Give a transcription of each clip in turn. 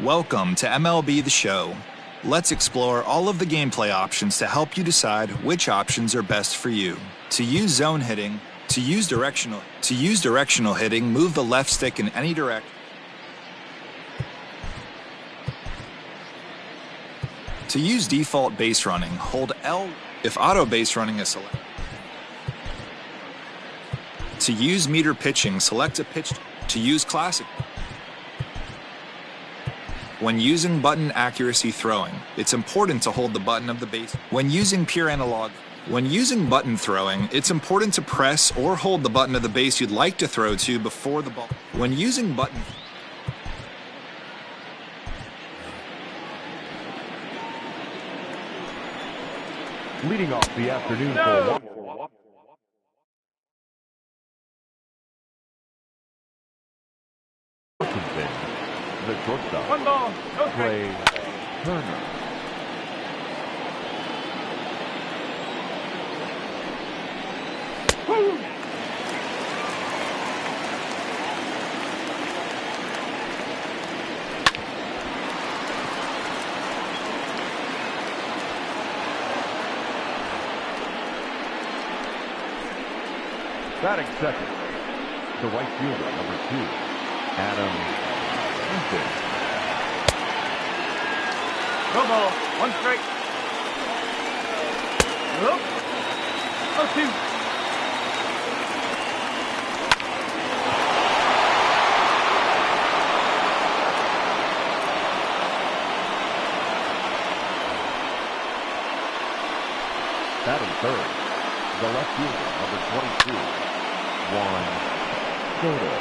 Welcome to MLB The Show. Let's explore all of the gameplay options to help you decide which options are best for you. To use zone hitting, to use directional hitting, move the left stick in any direction. To use default base running, hold L if auto base running is selected. To use meter pitching, select a pitch. To use classic. When using button accuracy throwing, it's important to hold the button of the base. When using button throwing, it's important to press or hold the button of the base you'd like to throw to before the ball. When using button leading off the afternoon for Washington, the shortstop. 1 ball, no strike. Trey Turner. Woo! Batting second, the right fielder, number 2, Adam Hinton. No ball, 1 strike. Nope. 0-2. Batting third, the left fielder, number 22, Juan Soto.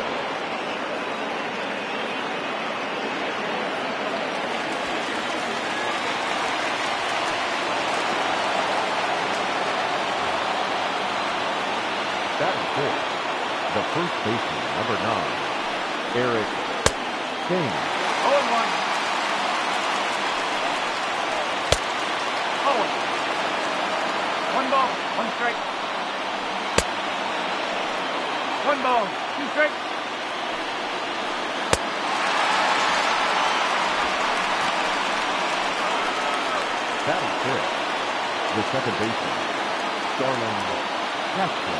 Batting fourth, the first baseman, number 9, Eric Singh. 0-1. 1 ball, 1 strike. 1 ball, 2 strikes. Batting fifth, the second baseman, Starlin Castro.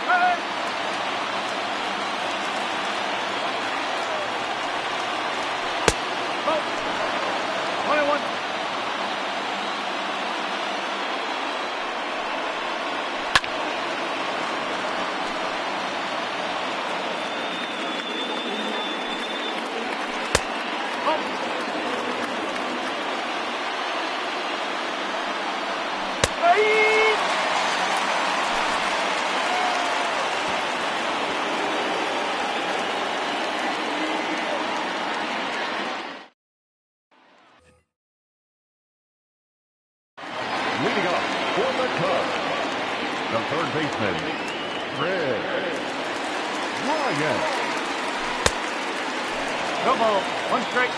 Hey! 1-1. Leading up for the Cubs, the third baseman, Fred Ryan. No ball, 1 strike.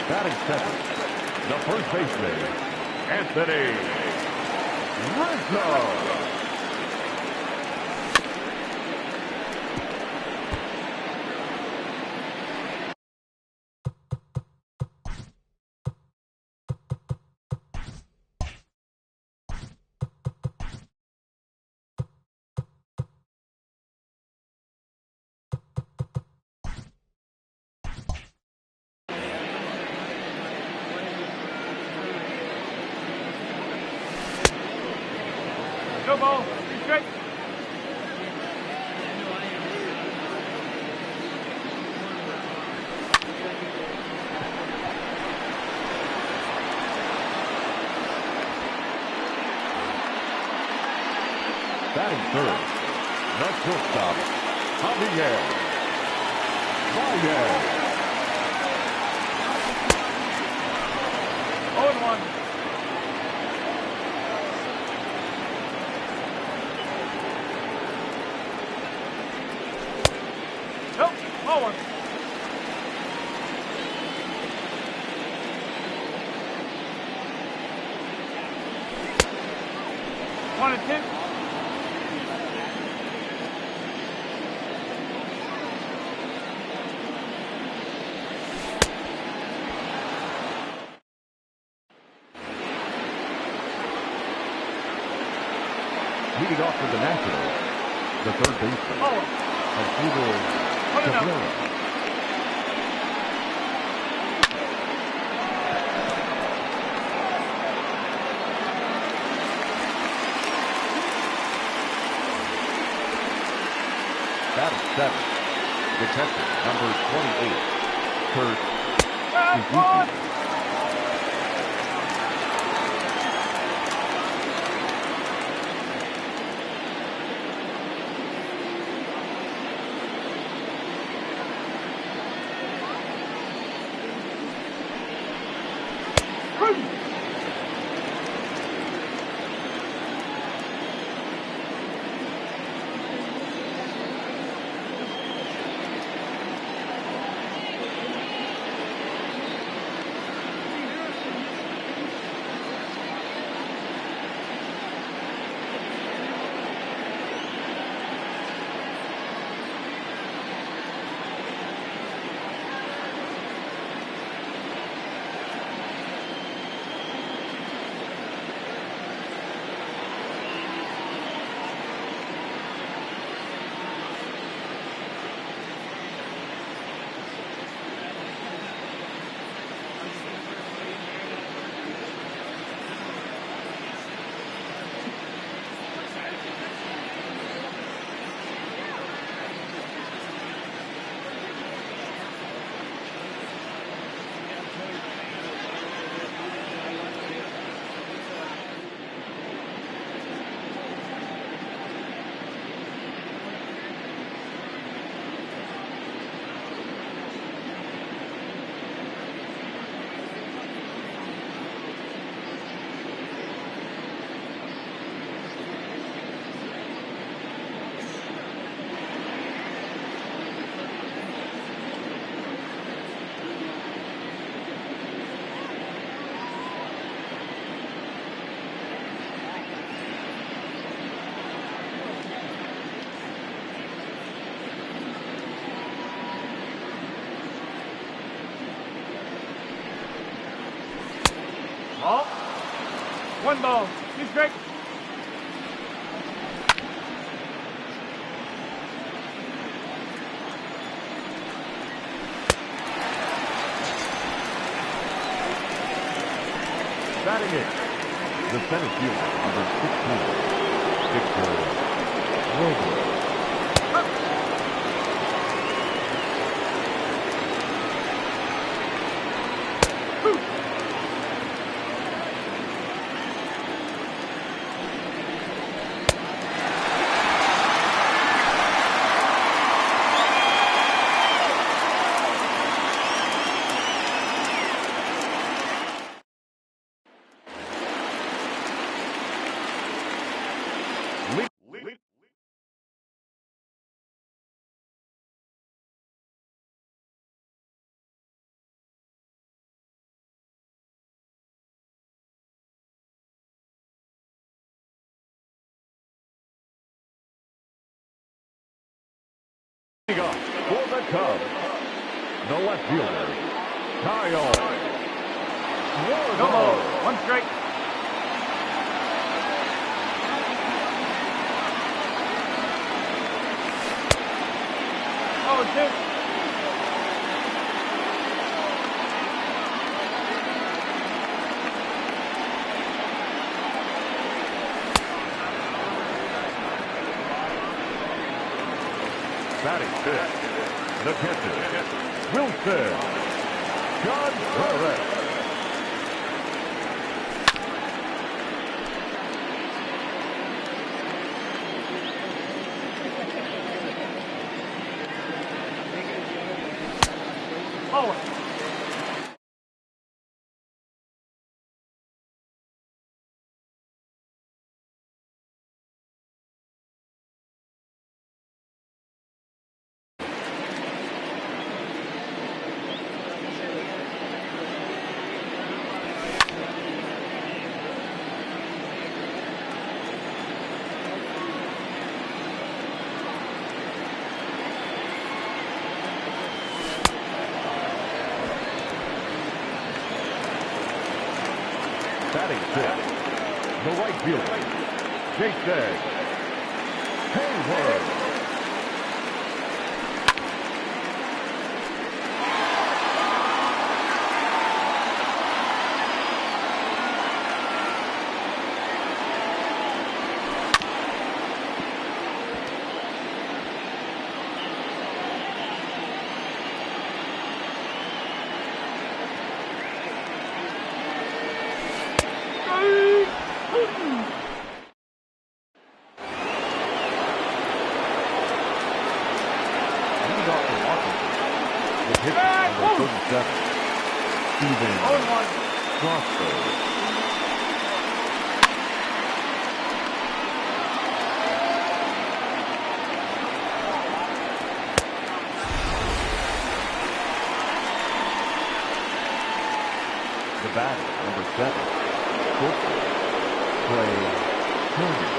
Batting second, the first baseman, Anthony Rizzo. No ball, 2 strikes. Batting third, the shortstop, Javier Baez. 0-1. Ball one. One and two. Leading off for the Nationals, the third baseman, Ball one. Alfredo Cabrera. Batting seven, detective number 28, Kurt Suzuki. Ball. One ball. Two strikes. Batting eight, the center fielder number 16, Victor Robles. Leading off for the Cubs, the left fielder, Kyle No ball. Warner. One strike. Oh, and two. Batting fifth, the catcher, Wilson Contreras. Ball one. The right fielder, Jason Hayward. The batter, number 7, shortstop, Trey Turner.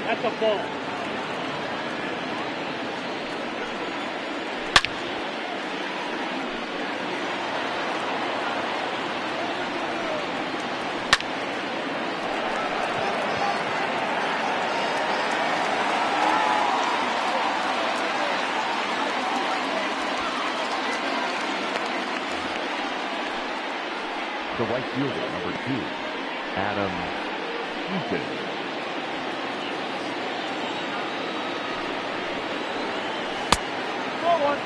That's a ball. The right fielder, number 2, Adam Eaton. Ball 1.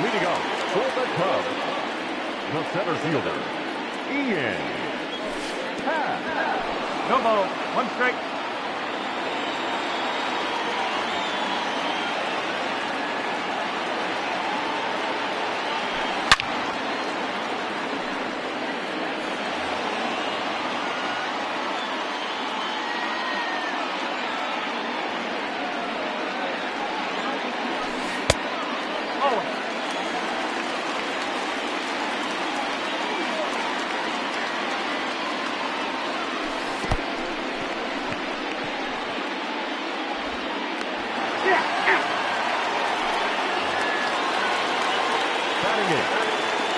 Leading off for the Cubs, the center fielder, Ian Happ. No ball. 1 strike.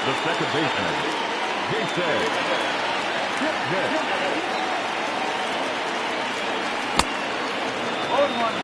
The second baseman, Jason Hayward. 0-1.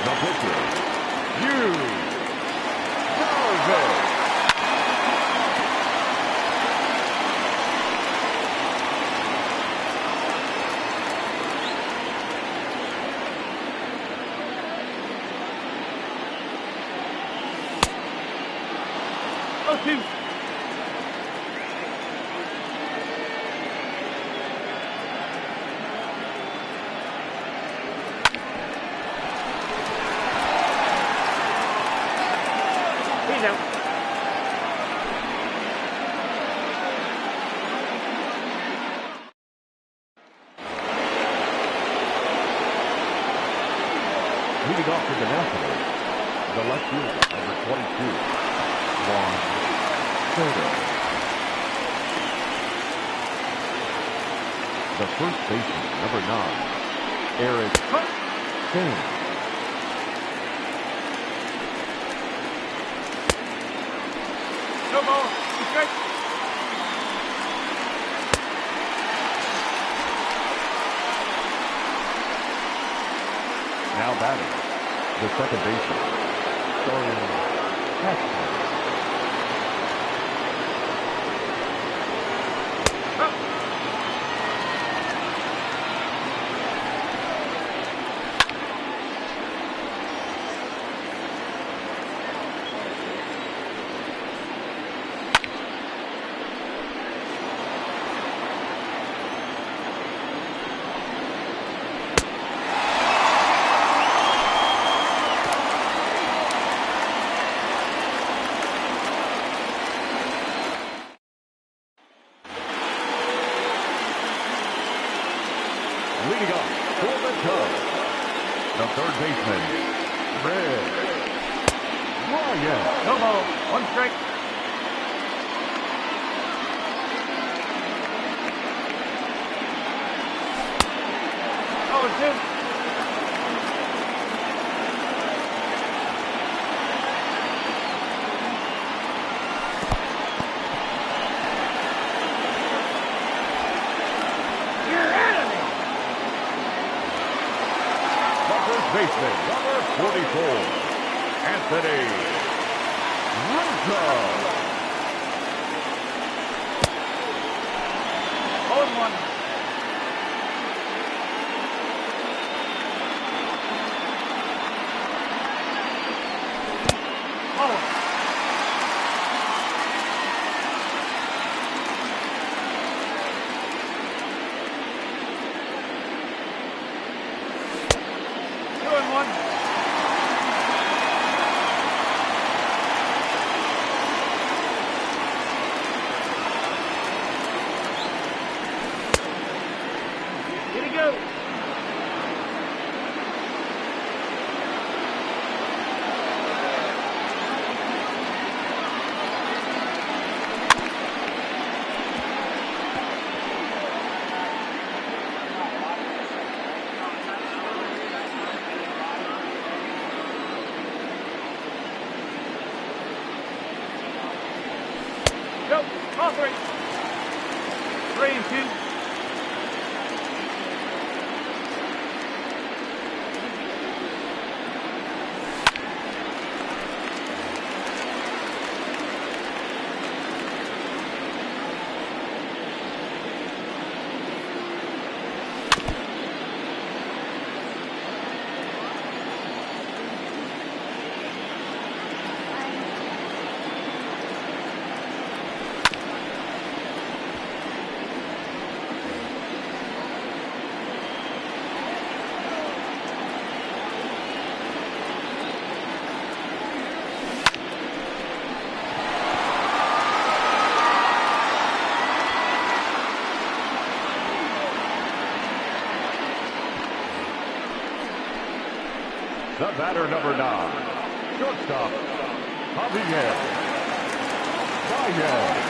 The pitcher, Hugh Garvin. Oh, 2. He's out. Leading off for the Nationals, the left fielder, number 22, The first baseman, number 9, Eric Singh. No ball. 2 strikes. Now batting, the second baseman, Dorian Castro. Leading up for the Cubs, the third baseman, Red Ryan. No ball. 1 strike. Oh, and 2. You're out of there. The first baseman, number 44, Anthony Rizzo. 0-1. Oh. Two and one. Here he goes. Go. All 3. 3 and 2. The batter, number 9, shortstop, Javier Baez.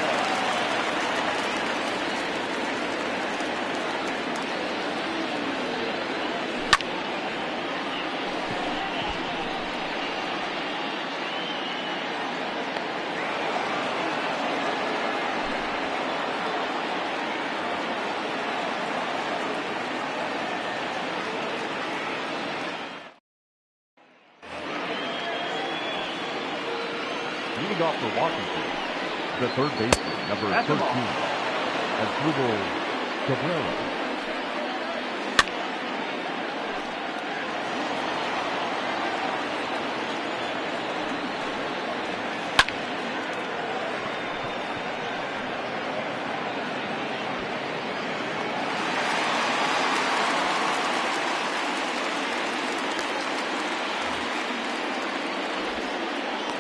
Leading off for Washington, the third baseman, number 13, Asdrubal Cabrera.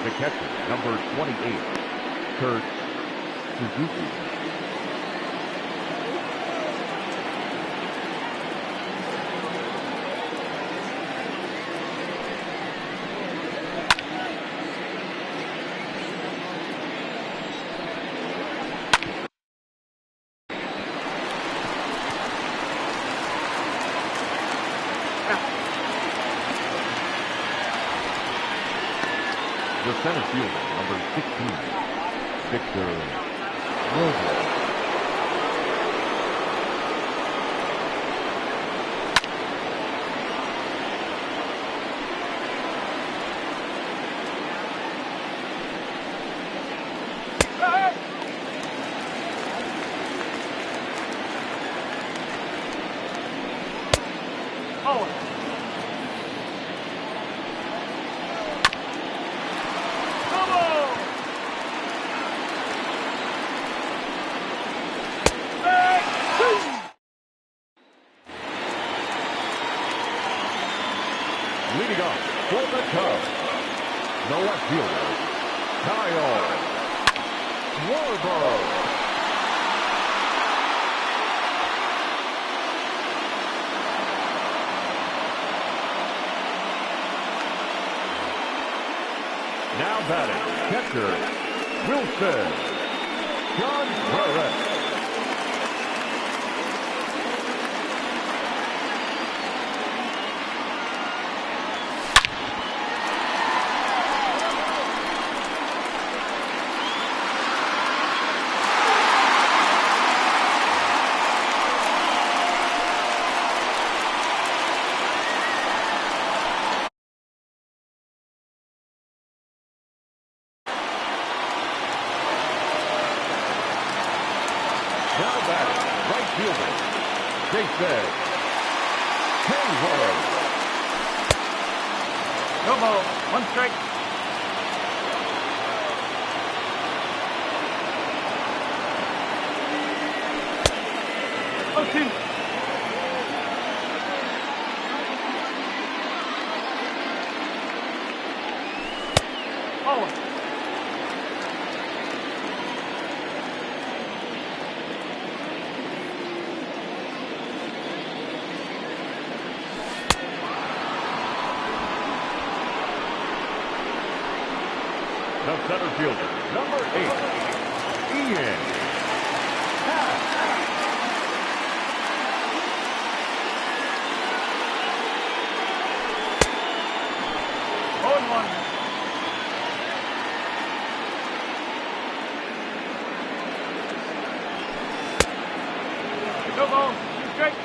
The catcher, number 28, Kurt Suzuki. center fielder, number 16, Victor Robles. Oh. Leading off for the Cubs, the left fielder, Kyle Warburg. Now batting, catcher, Wilson Contreras. Now batting, right fielder, Jason Hayward. No ball. One strike. Oh, two. Oh. The center fielder, number 8, Ian Happ. Oh, and one. No ball. Two strike.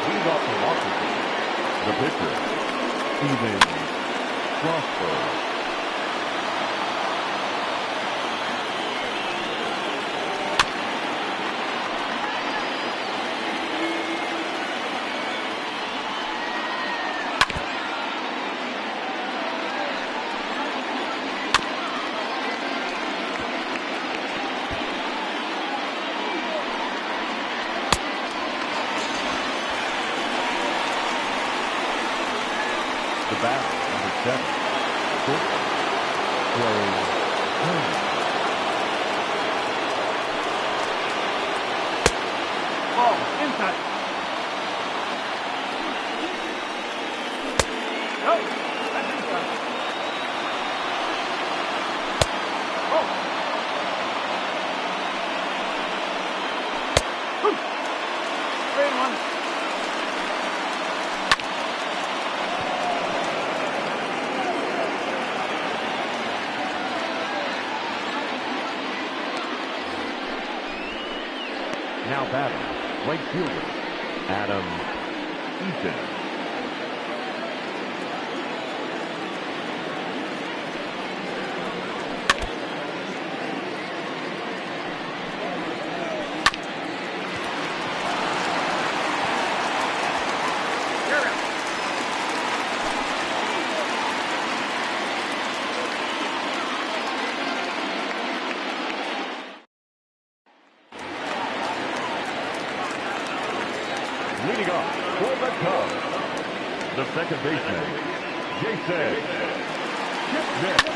Lead off the Washington, the pitcher, Steven Strasburg. The batter, number 7, Clay Holmes. Ball. Inside. No. That's inside. Oh. Whew. 3-1. Now batting, right fielder, Adam Eaton. Leading off for the Cubs, the second baseman, Jason Kipnis.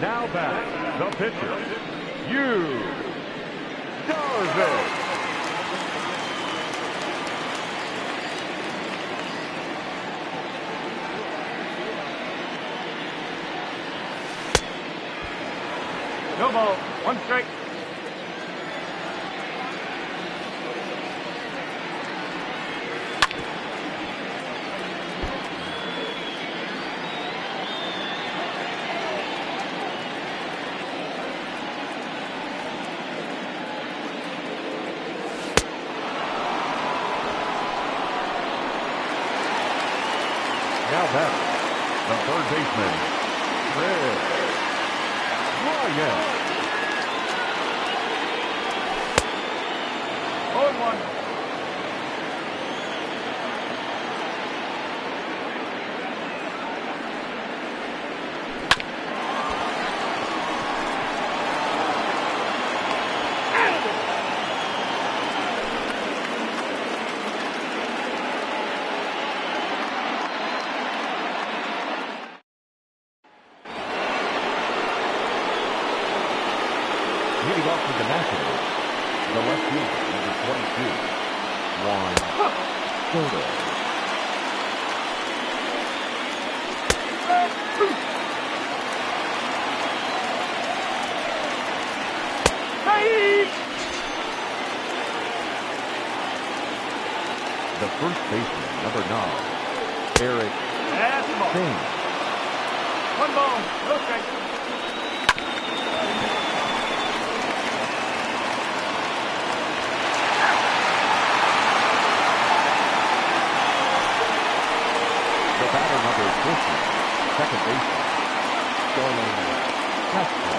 Now back, the pitcher, Yu Darvish. No ball. 1 strike. Now back, the third baseman, Chris Ryan. 0-1. Leading off with the Nationals, the left fielder, number 22, Juan Soto. The first baseman, number 9, Eric That's the ball. Singh. 1 ball. No strike. The batter, number 50, second baseman, Starling Castro.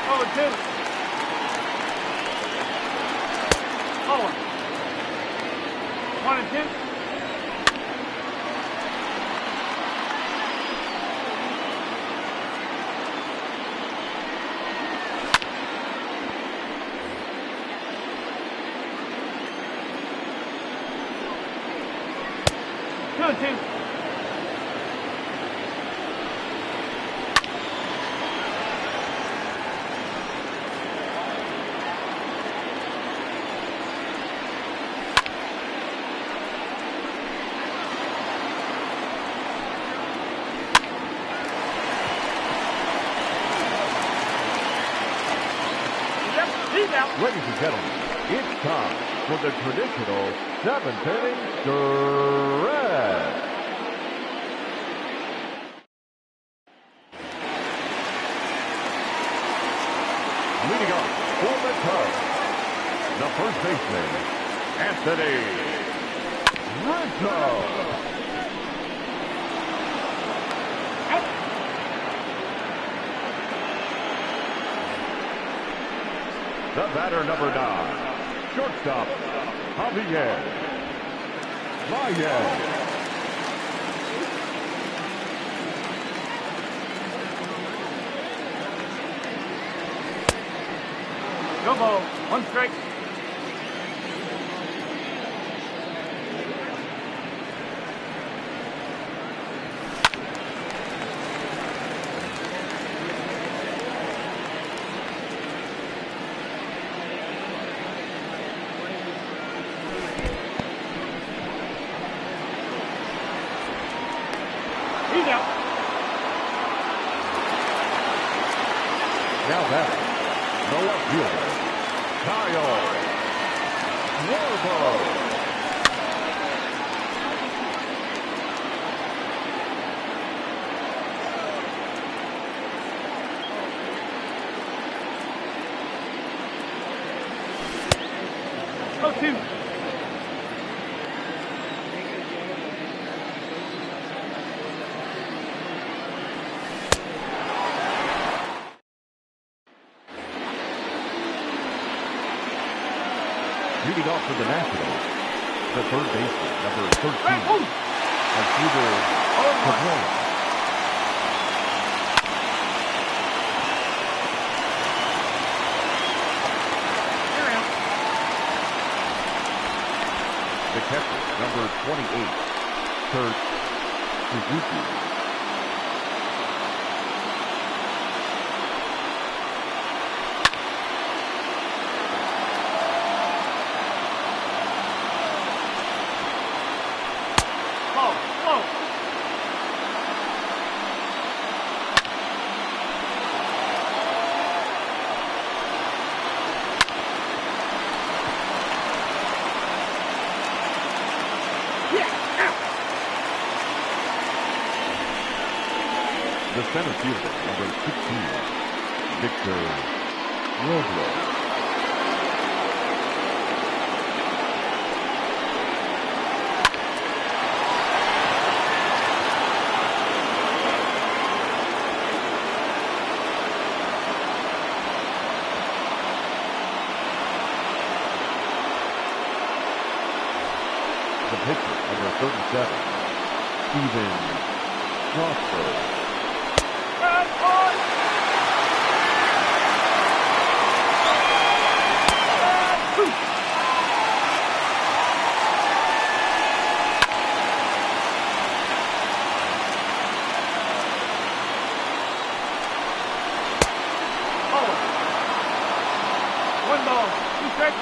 Oh, 2. Oh, 1 and 2. Two and 2. He's out. Ladies and gentlemen, it's time for the traditional 7th inning stretch. Leading off for the Cubs, the first baseman, Anthony Rizzo. The batter, number 9, shortstop, Javier Baez. No ball. 1 strike. He's out. Now back, the left fielder, Kyle Schwarber. Oh, 2. Leading off for the Nationals, the third baseman, number 13, Arturo Cabrera. The catcher, number 28, Kurt Suzuki. The center fielder, number 16, Victor Robles. The pitcher, number 37, Steven Strasburg. One ball, 2 strikes.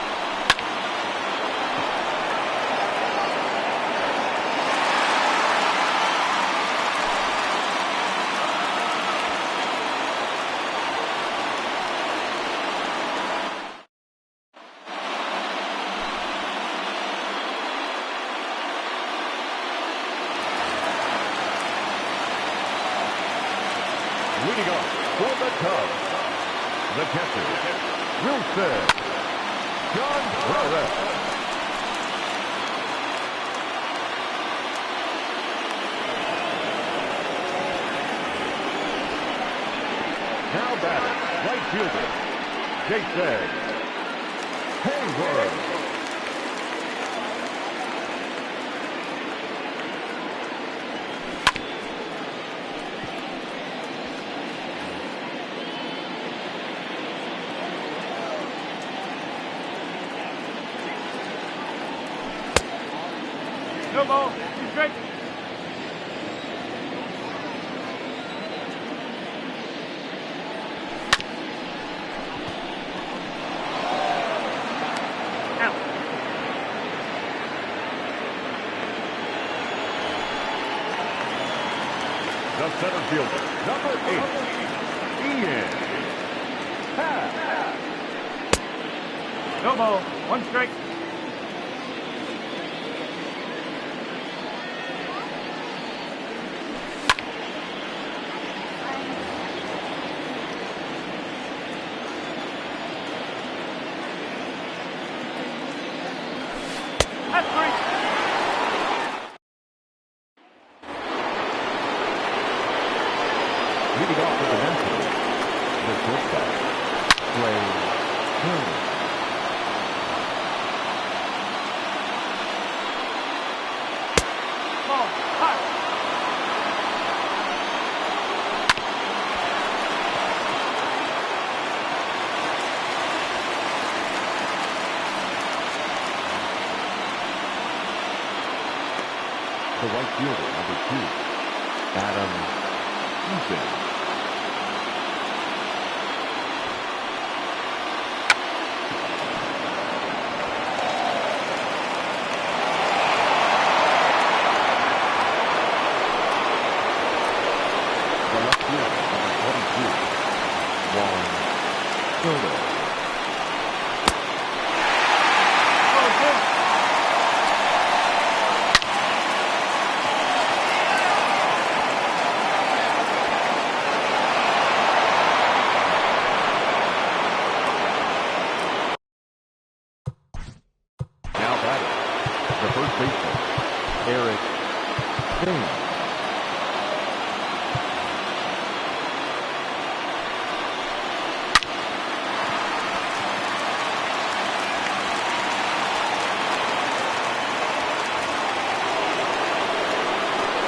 Leading off for the Cubs, the catcher, Wilson Contreras. Now batting, right fielder, Jason Hayward. No ball, 2 strikes. Out. The center fielder, number 8, Ian Happ. No ball, 1 strike. That's 3. Leading off for the Nationals, the shortstop, Trey Turner. Ball, hot. The right fielder, number 2, Adam Eaton. The left fielder, number 22, Juan Soto. Ball, 4. Now batting, the first baseman, Eric Thames.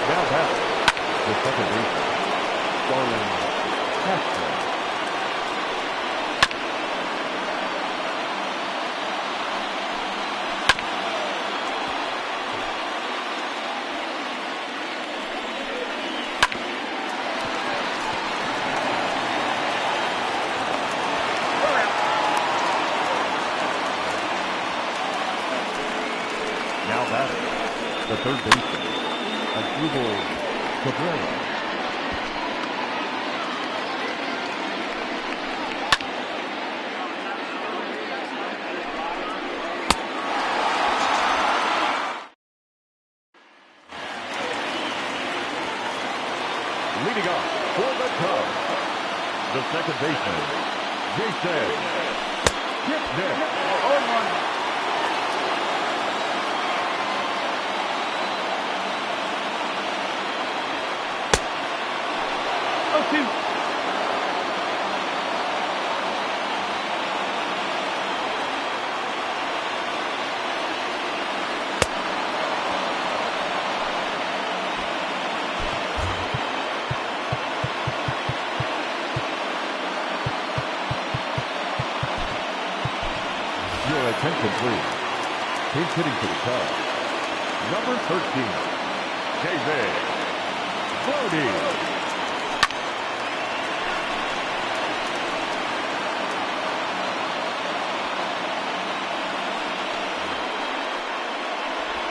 Now batting, the second baseman, Starling Castro. batting, the third baseman, Cabrera. Leading off for the Cubs, the second baseman, Jason Kipnis. 0-2. Your attention, please. He's hitting for the Cubs, number 13, David Brody.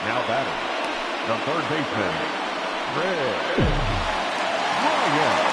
Now batting, the third baseman, Red Ryan.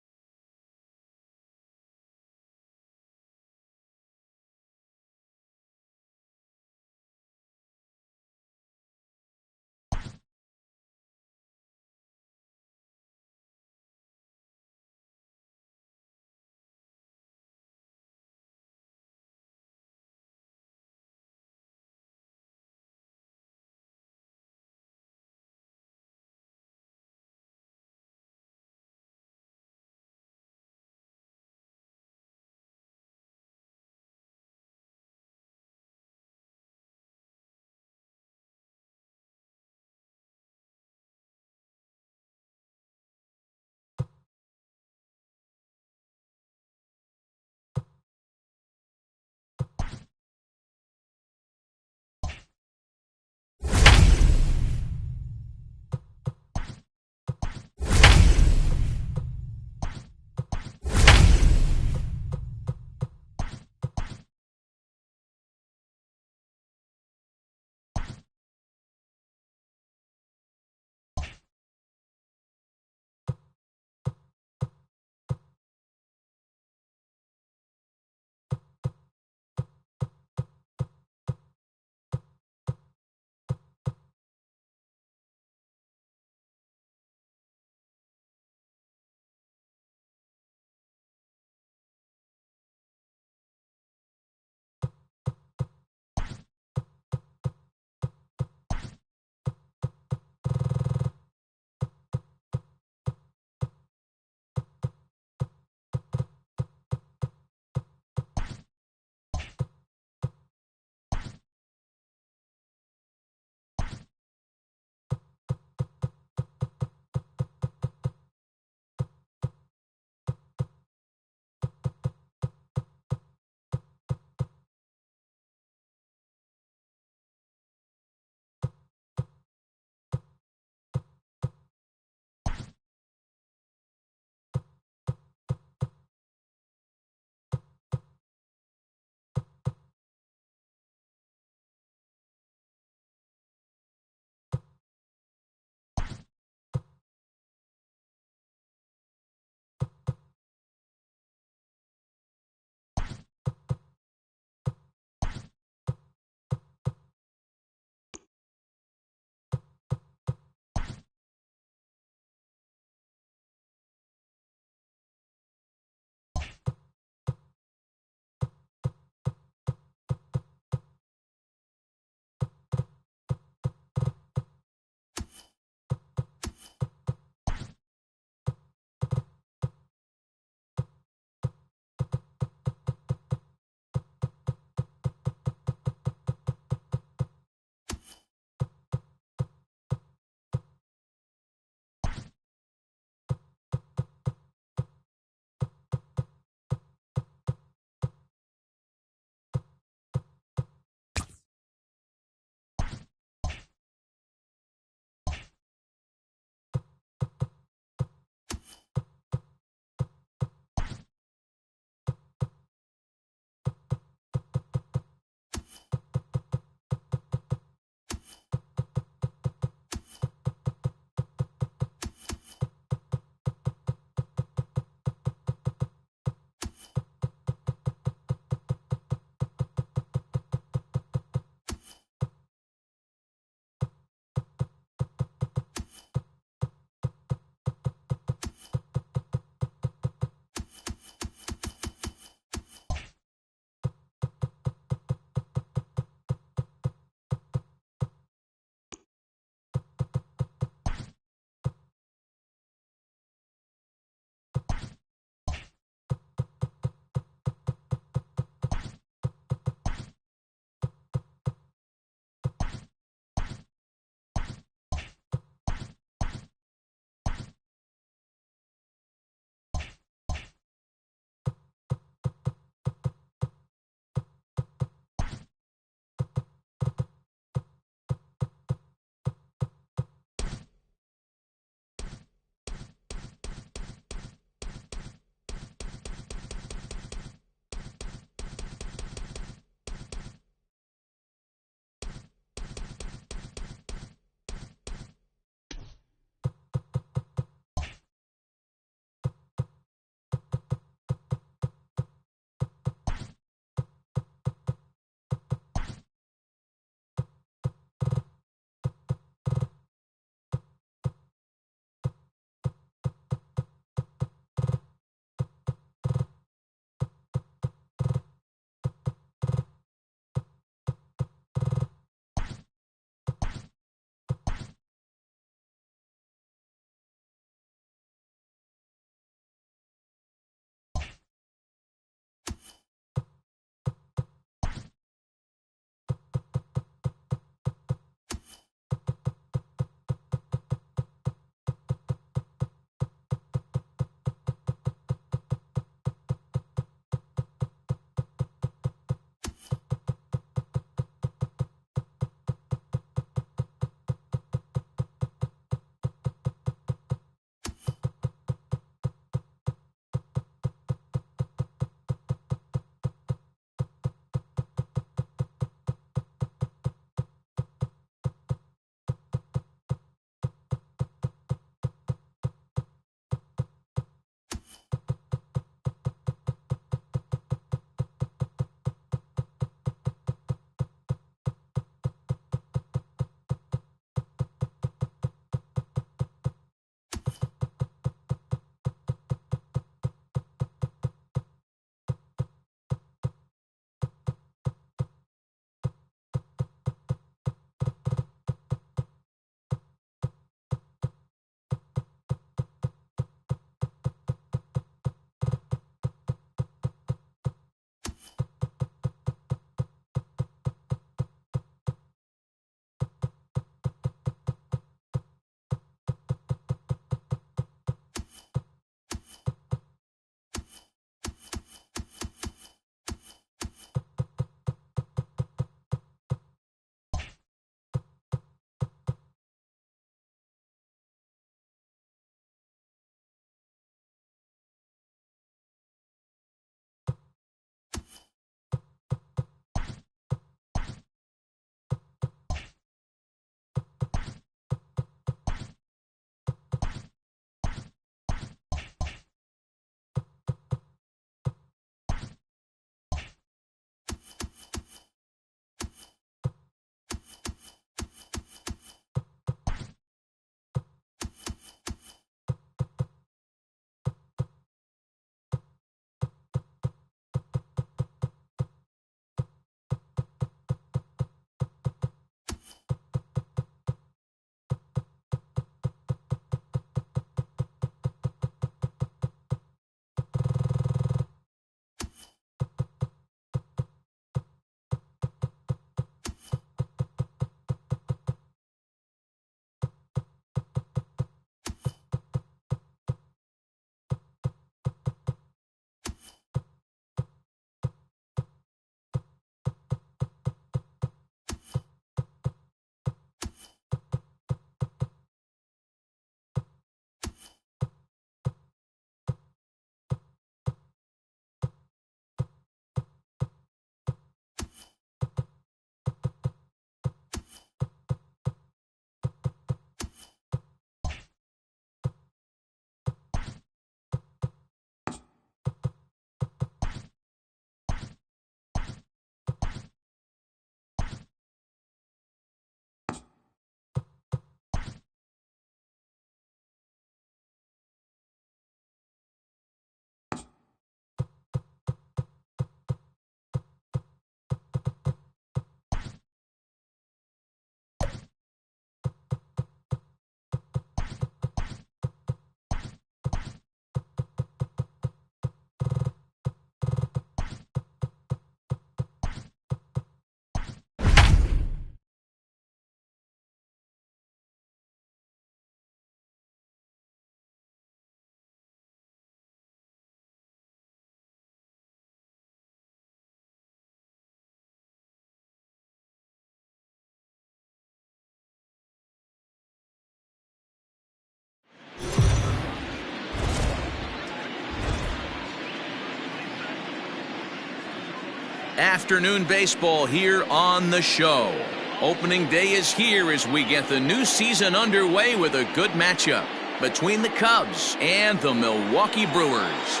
Afternoon baseball here on the show. Opening day is here as we get the new season underway with a good matchup between the Cubs and the Milwaukee Brewers.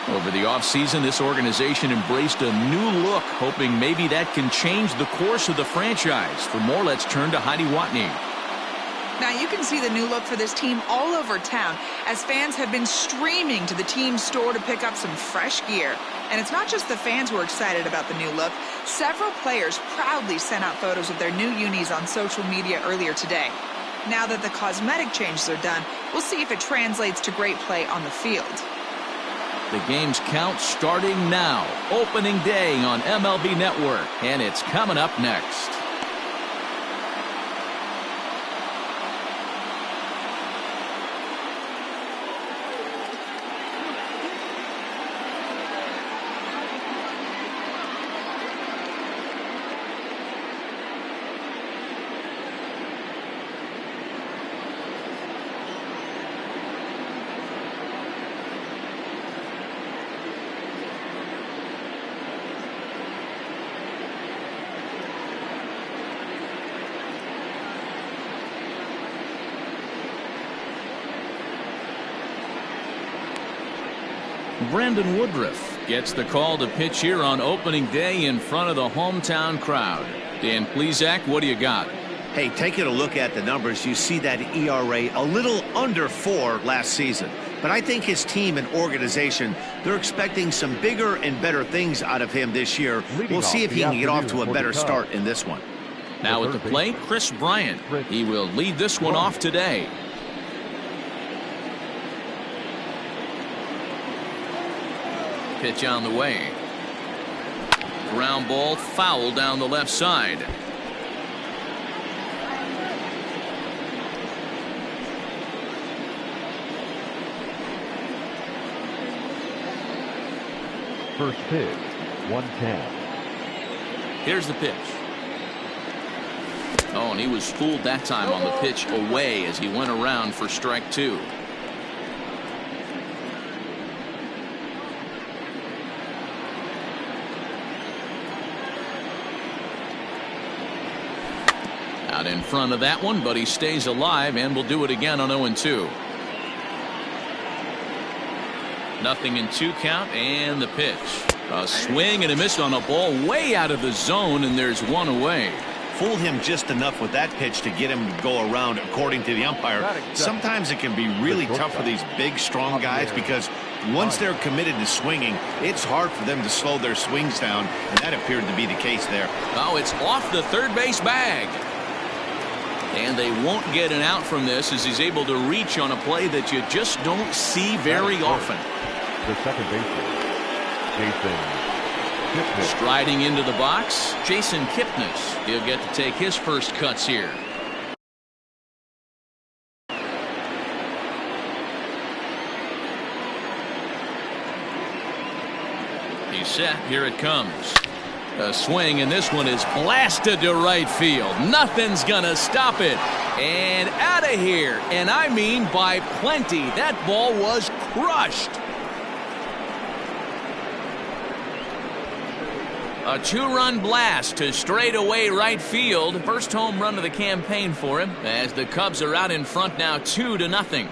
Over the offseason, this organization embraced a new look, hoping maybe that can change the course of the franchise. For more, let's turn to Heidi Watney. Now you can see the new look for this team all over town as fans have been streaming to the team store to pick up some fresh gear. And it's not just the fans who are excited about the new look. Several players proudly sent out photos of their new unis on social media earlier today. Now that the cosmetic changes are done, we'll see if it translates to great play on the field. The game's count starting now. Opening day on MLB Network, and it's coming up next. Brandon Woodruff gets the call to pitch here on opening day in front of the hometown crowd. Dan Plesac, what do you got? Hey, taking a look at the numbers, you see that ERA a little under 4 last season. But I think his team and organization, they're expecting some bigger and better things out of him this year. We'll see if he can get off to a better start in this one. Now at the plate, Chris Bryant. He will lead this one off today. Pitch on the way. Ground ball foul down the left side. First pitch, 1-10. Here's the pitch. Oh, and he was fooled that time on the pitch away as he went around for strike 2. Out in front of that one, but he stays alive and will do it again on 0-2. Nothing in 2 count, and the pitch. A swing and a miss on a ball way out of the zone, and there's 1 away. Fooled him just enough with that pitch to get him to go around, according to the umpire. Sometimes it can be really tough for these big, strong guys because once they're committed to swinging, it's hard for them to slow their swings down, and that appeared to be the case there. Oh, it's off the third base bag. And they won't get an out from this as he's able to reach on a play that you just don't see very often. The second baseman, Jason Kipnis. Striding into the box, Jason Kipnis. He'll get to take his first cuts here. He's set. Here it comes. A swing, and this one is blasted to right field. Nothing's gonna stop it. And out of here. And I mean by plenty. That ball was crushed. A 2-run blast to straightaway right field. First home run of the campaign for him as the Cubs are out in front now 2-0.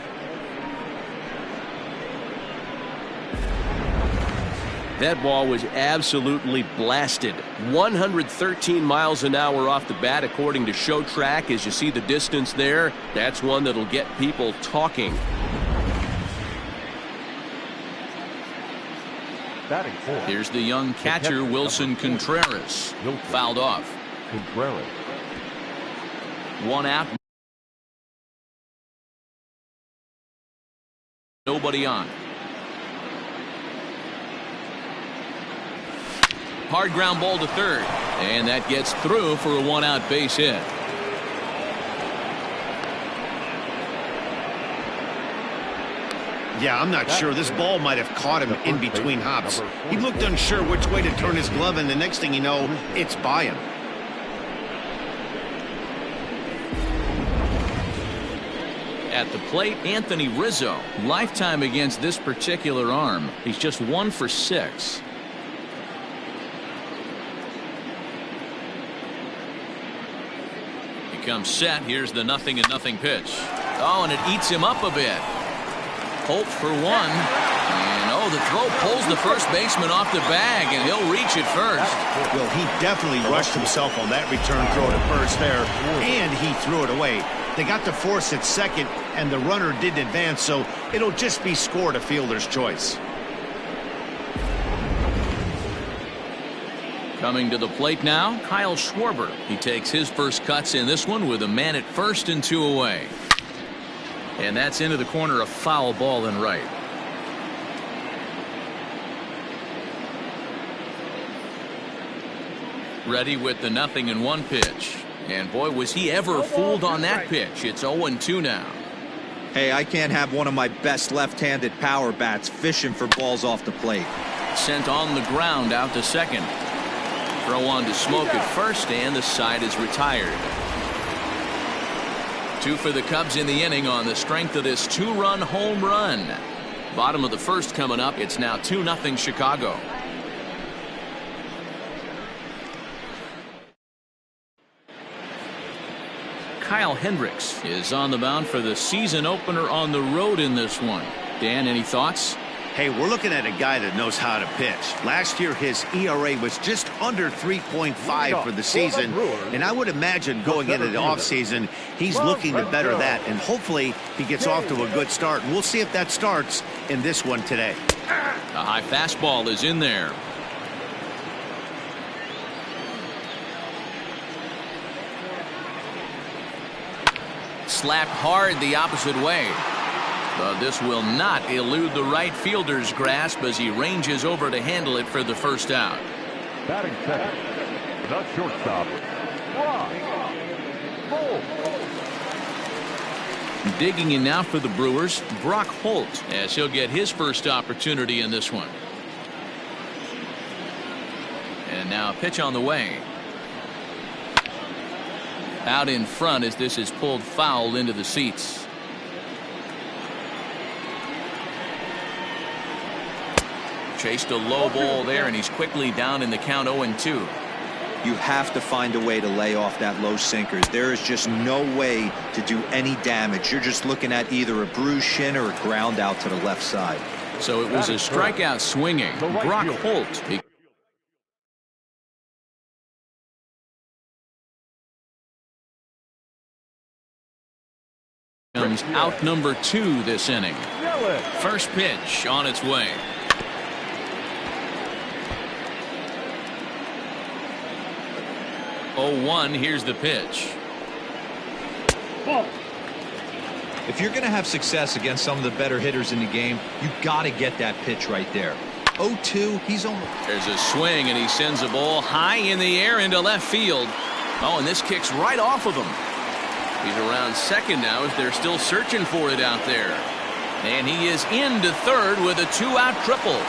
That ball was absolutely blasted. 113 miles an hour off the bat, according to Show Track. As you see the distance there, that's one that'll get people talking. Batting fourth. Here's the young catcher, Wilson Contreras. Fouled off. Contreras. 1 out. Nobody on. Hard ground ball to third. And that gets through for a 1-out base hit. Yeah, I'm not sure. This ball might have caught him in between hops. He looked unsure which way to turn his glove, and the next thing you know, it's by him. At the plate, Anthony Rizzo. Lifetime against this particular arm. He's just 1 for 6. He comes set. Here's the 0-0 pitch. Oh, and it eats him up a bit. Holt for 1. And oh, the throw pulls the first baseman off the bag, and he'll reach it first. Well, he definitely rushed himself on that return throw to first there, and he threw it away. They got to force at second, and the runner didn't advance, so it'll just be scored a fielder's choice. Coming to the plate now, Kyle Schwarber. He takes his first cuts in this one with a man at first and 2 away. And that's into the corner, a foul ball in right. Ready with the 0-1 pitch. And boy, was he ever fooled on that pitch. It's 0-2 now. Hey, I can't have one of my best left-handed power bats fishing for balls off the plate. Sent on the ground out to second. Throw on to Smoke at first, and the side is retired. 2 for the Cubs in the inning on the strength of this 2-run home run. Bottom of the first coming up. It's now 2-0 Chicago. Kyle Hendricks is on the mound for the season opener on the road in this one. Dan, any thoughts? Hey, we're looking at a guy that knows how to pitch. Last year, his ERA was just under 3.5 for the season, and I would imagine going into the offseason, he's looking to better that, and hopefully he gets off to a good start. And we'll see if that starts in this one today. A high fastball is in there. Slapped hard the opposite way. But this will not elude the right fielder's grasp as he ranges over to handle it for the first out. Batting second, the shortstop, Brock Holt. Digging in now for the Brewers, Brock Holt, as he'll get his first opportunity in this one. And now a pitch on the way. Out in front as this is pulled foul into the seats. Chased a low ball there, and he's quickly down in the count 0-2. You have to find a way to lay off that low sinker. There is just no way to do any damage. You're just looking at either a bruised shin or a ground out to the left side. So it was a strikeout swinging. Brock Holt comes out number 2 this inning. First pitch on its way. Here's the pitch. If you're going to have success against some of the better hitters in the game, you got to get that pitch right there. 0-2, he's almost. There's a swing, and he sends a ball high in the air into left field. Oh, and this kicks right off of him. He's around second now as they're still searching for it out there. And he is into third with a 2-out triple.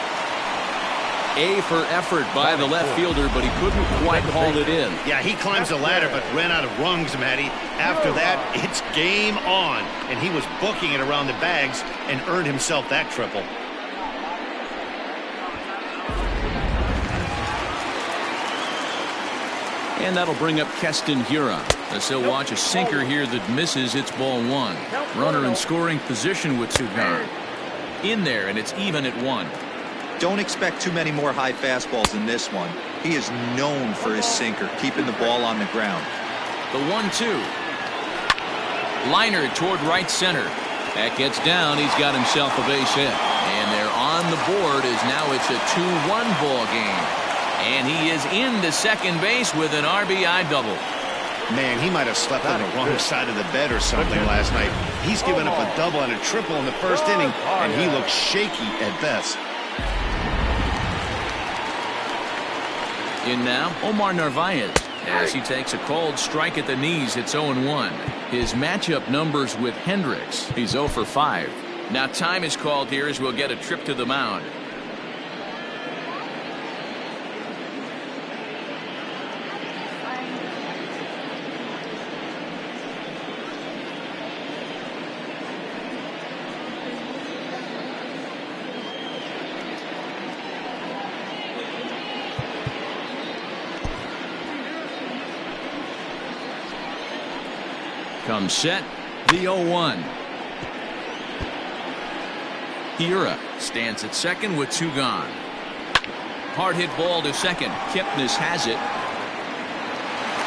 A for effort by the left fielder, but he couldn't quite haul it in. Yeah, he climbs the ladder but ran out of rungs, Matty. After that, it's game on. And he was booking it around the bags and earned himself that triple. And that'll bring up Keston Hiura as he'll watch a sinker here that misses. It's ball 1. Runner in scoring position with 2 gone. In there, and it's even at 1. Don't expect too many more high fastballs in this one. He is known for his sinker, keeping the ball on the ground. The 1-2. Liner toward right center. That gets down. He's got himself a base hit. And they're on the board as now it's a 2-1 ball game. And he is into second base with an RBI double. Man, he might have slept on the wrong side of the bed or something last night. He's given up a double and a triple in the first inning, and he looks shaky at best. In now, Omar Narvaez, as he takes a cold strike at the knees. It's 0-1. His matchup numbers with Hendricks. He's 0 for 5. Now time is called here as we'll get a trip to the mound. Comes set, the 0-1. Hiura stands at second with 2 gone. Hard hit ball to second. Kipnis has it.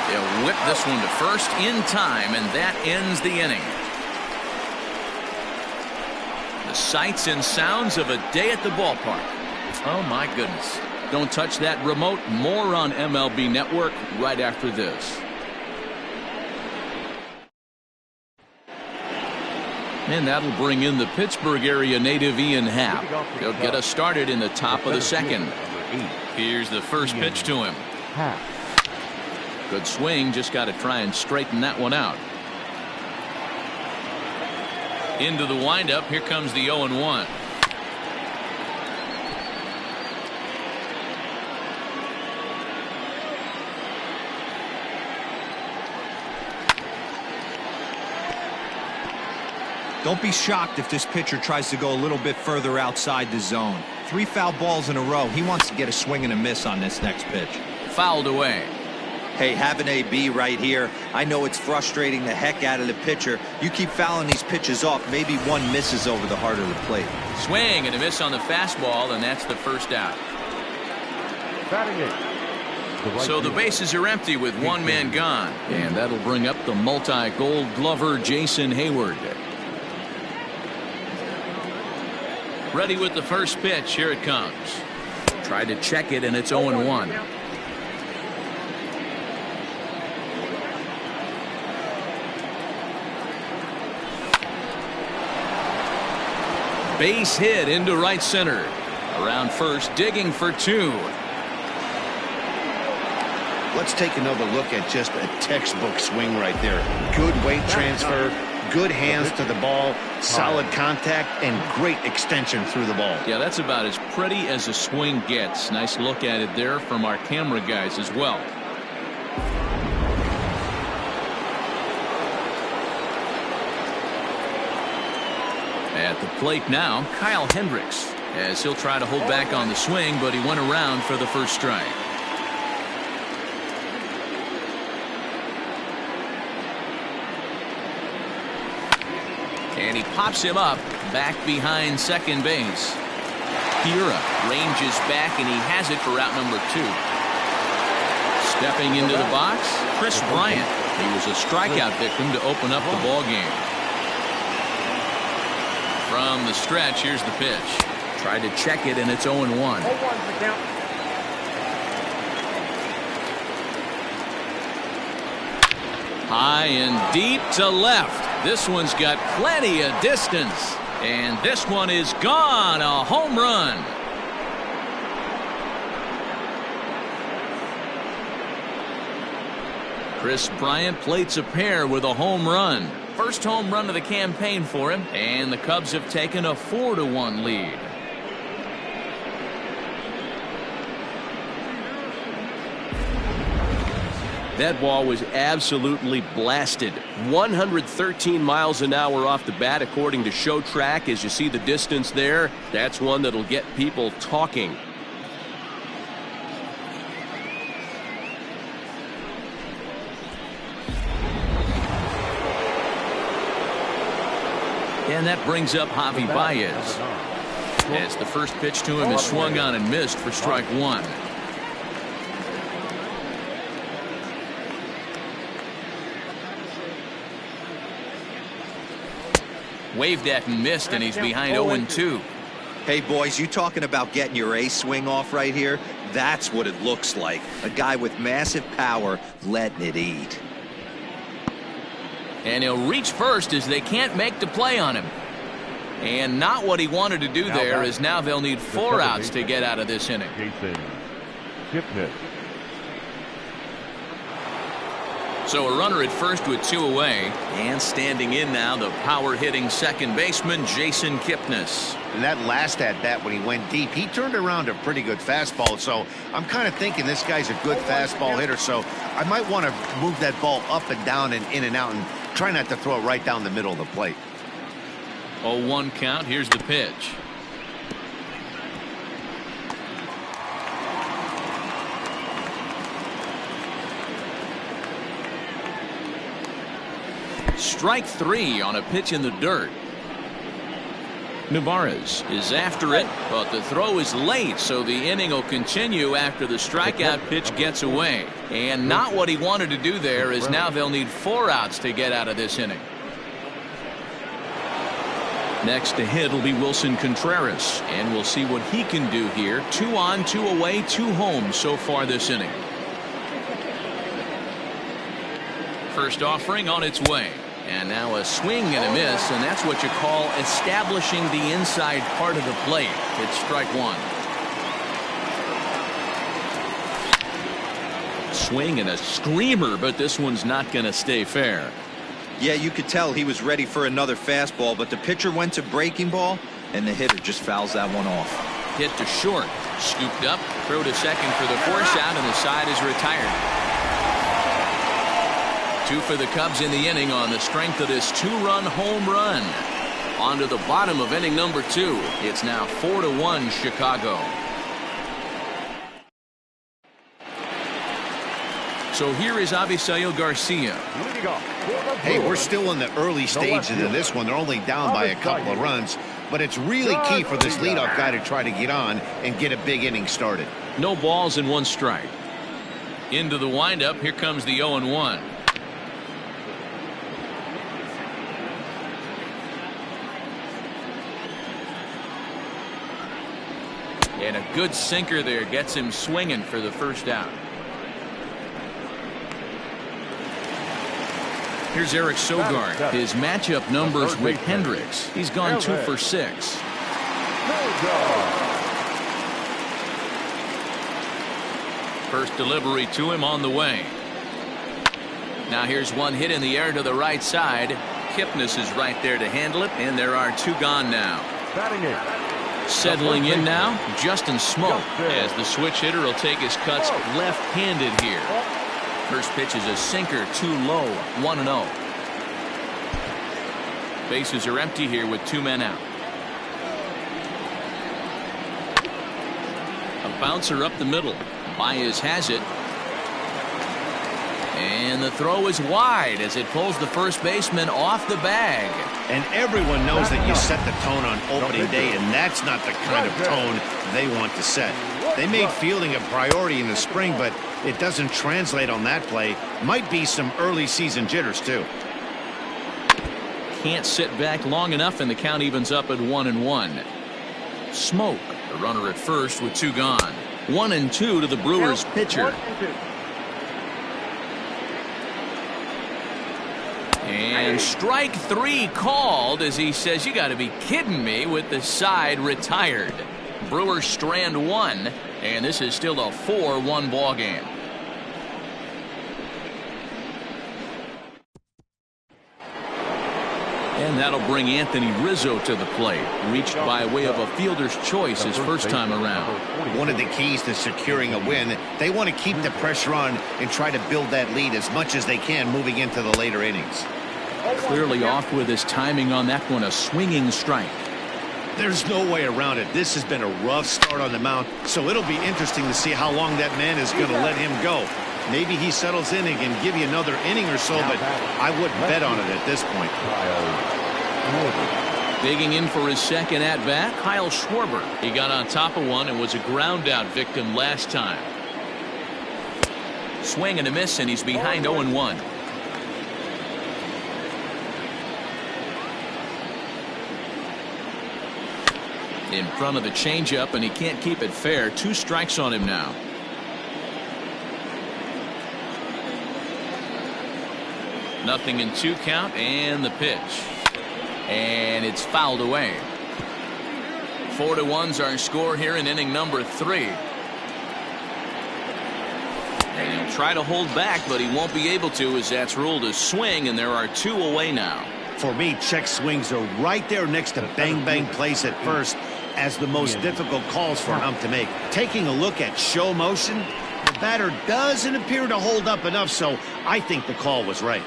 They'll whip this one to first in time, and that ends the inning. The sights and sounds of a day at the ballpark. Oh my goodness. Don't touch that remote. More on MLB Network right after this. And that'll bring in the Pittsburgh area native Ian Happ. He'll get us started in the top of the second. Here's the first pitch to him. Good swing, just got to try and straighten that one out. Into the windup, here comes the 0-1. Don't be shocked if this pitcher tries to go a little bit further outside the zone. 3 foul balls in a row. He wants to get a swing and a miss on this next pitch. Fouled away. Hey, have an AB right here. I know it's frustrating the heck out of the pitcher. You keep fouling these pitches off, maybe one misses over the heart of the plate. Swing and a miss on the fastball, and that's the first out. Batting it. So the bases are empty with 1 man gone, and that'll bring up the multi-gold glover Jason Hayward. Ready with the first pitch. Here it comes. Tried to check it, and it's 0-1. Base hit into right center. Around first, digging for 2. Let's take another look at just a textbook swing right there. Good weight transfer, good hands to the ball, solid contact, and great extension through the ball. Yeah, that's about as pretty as a swing gets. Nice look at it there from our camera guys as well. At the plate now, Kyle Hendricks, as he'll try to hold back on the swing, but he went around for the first strike. And he pops him up back behind second base. Hiura ranges back, and he has it for route number 2. Stepping into the box, Chris Bryant. He was a strikeout victim to open up the ball game. From the stretch, here's the pitch. Tried to check it, and it's 0-1. High and deep to left. This one's got plenty of distance. And this one is gone. A home run. Chris Bryant plates a pair with a home run. First home run of the campaign for him, and the Cubs have taken a 4-1 lead. That ball was absolutely blasted. 113 miles an hour off the bat, according to Show Track. As you see the distance there, that's one that'll get people talking. And that brings up Javi Baez, as the first pitch to him is swung on and missed for strike 1. Waved at and missed, and he's behind 0-2. Hey, boys, you talking about getting your A swing off right here? That's what it looks like. A guy with massive power letting it eat. And he'll reach first as they can't make the play on him. And not what he wanted to do there, as now they'll need 4 outs to get out of this inning. So a runner at first with 2 away. And standing in now, the power-hitting second baseman, Jason Kipnis. And that last at-bat when he went deep, he turned around a pretty good fastball. So I'm kind of thinking this guy's a good fastball hitter. So I might want to move that ball up and down and in and out and try not to throw it right down the middle of the plate. 0-1 count. Here's the pitch. Strike 3 on a pitch in the dirt. Navarez is after it, but the throw is late, so the inning will continue after the strikeout pitch gets away. And not what he wanted to do there, is now they'll need 4 outs to get out of this inning. Next to hit will be Wilson Contreras, and we'll see what he can do here. 2 on, 2 away, 2 home so far this inning. First offering on its way. And now a swing and a miss, and that's what you call establishing the inside part of the plate. It's strike 1. Swing and a screamer, but this one's not going to stay fair. Yeah, you could tell he was ready for another fastball, but the pitcher went to breaking ball, and the hitter just fouls that one off. Hit to short, scooped up, throw to second for the force out, and the side is retired. 2 for the Cubs in the inning on the strength of this 2-run home run. On to the bottom of inning number 2. It's now 4-1 Chicago. So here is Avisail Garcia. Hey, we're still in the early stages of this one. They're only down by a couple of runs, but it's really key for this leadoff guy to try to get on and get a big inning started. No balls and 1 strike. Into the windup. Here comes the 0-1. And a good sinker there gets him swinging for the first out. Here's Eric Sogard. His matchup numbers with Hendricks. He's gone 2 for 6. First delivery to him on the way. Now here's one hit in the air to the right side. Kipnis is right there to handle it, and there are 2 gone now. Settling in now, Justin Smoak, as the switch hitter will take his cuts left-handed here. First pitch is a sinker, too low, 1-0. Bases are empty here with 2 men out. A bouncer up the middle. Baez has it. And the throw is wide as it pulls the first baseman off the bag. And everyone knows that you set the tone on opening day, and that's not the kind of tone they want to set. They made fielding a priority in the spring, but it doesn't translate on that play. Might be some early season jitters, too. Can't sit back long enough, and the count evens up at 1-1. Smoak, the runner at first with 2 gone. 1-2 to the Brewers pitcher. And strike 3 called as he says, "You got to be kidding me," with the side retired. Brewers strand 1, and this is still a 4-1 ball game. And that'll bring Anthony Rizzo to the plate. Reached by way of a fielder's choice his first time around. One of the keys to securing a win, they want to keep the pressure on and try to build that lead as much as they can moving into the later innings. Clearly off with his timing on that one, a swinging strike. There's no way around it. This has been a rough start on the mound, so it'll be interesting to see how long that man is going to let him go. Maybe he settles in and can give you another inning or so, but I wouldn't bet on it at this point. Digging in for his second at-bat, Kyle Schwarber. He got on top of one and was a ground-out victim last time. Swing and a miss, and he's behind 0-1. In front of the changeup, and he can't keep it fair. 2 strikes on him now. Nothing in 2 count, and the pitch. And it's fouled away. 4-1's our score here in inning number 3. And he'll try to hold back, but he won't be able to, as that's ruled a swing, and there are 2 away now. For me, check swings are right there next to bang-bang plays at first as the most difficult calls for an ump to make. Taking a look at show motion, the batter doesn't appear to hold up enough, so I think the call was right.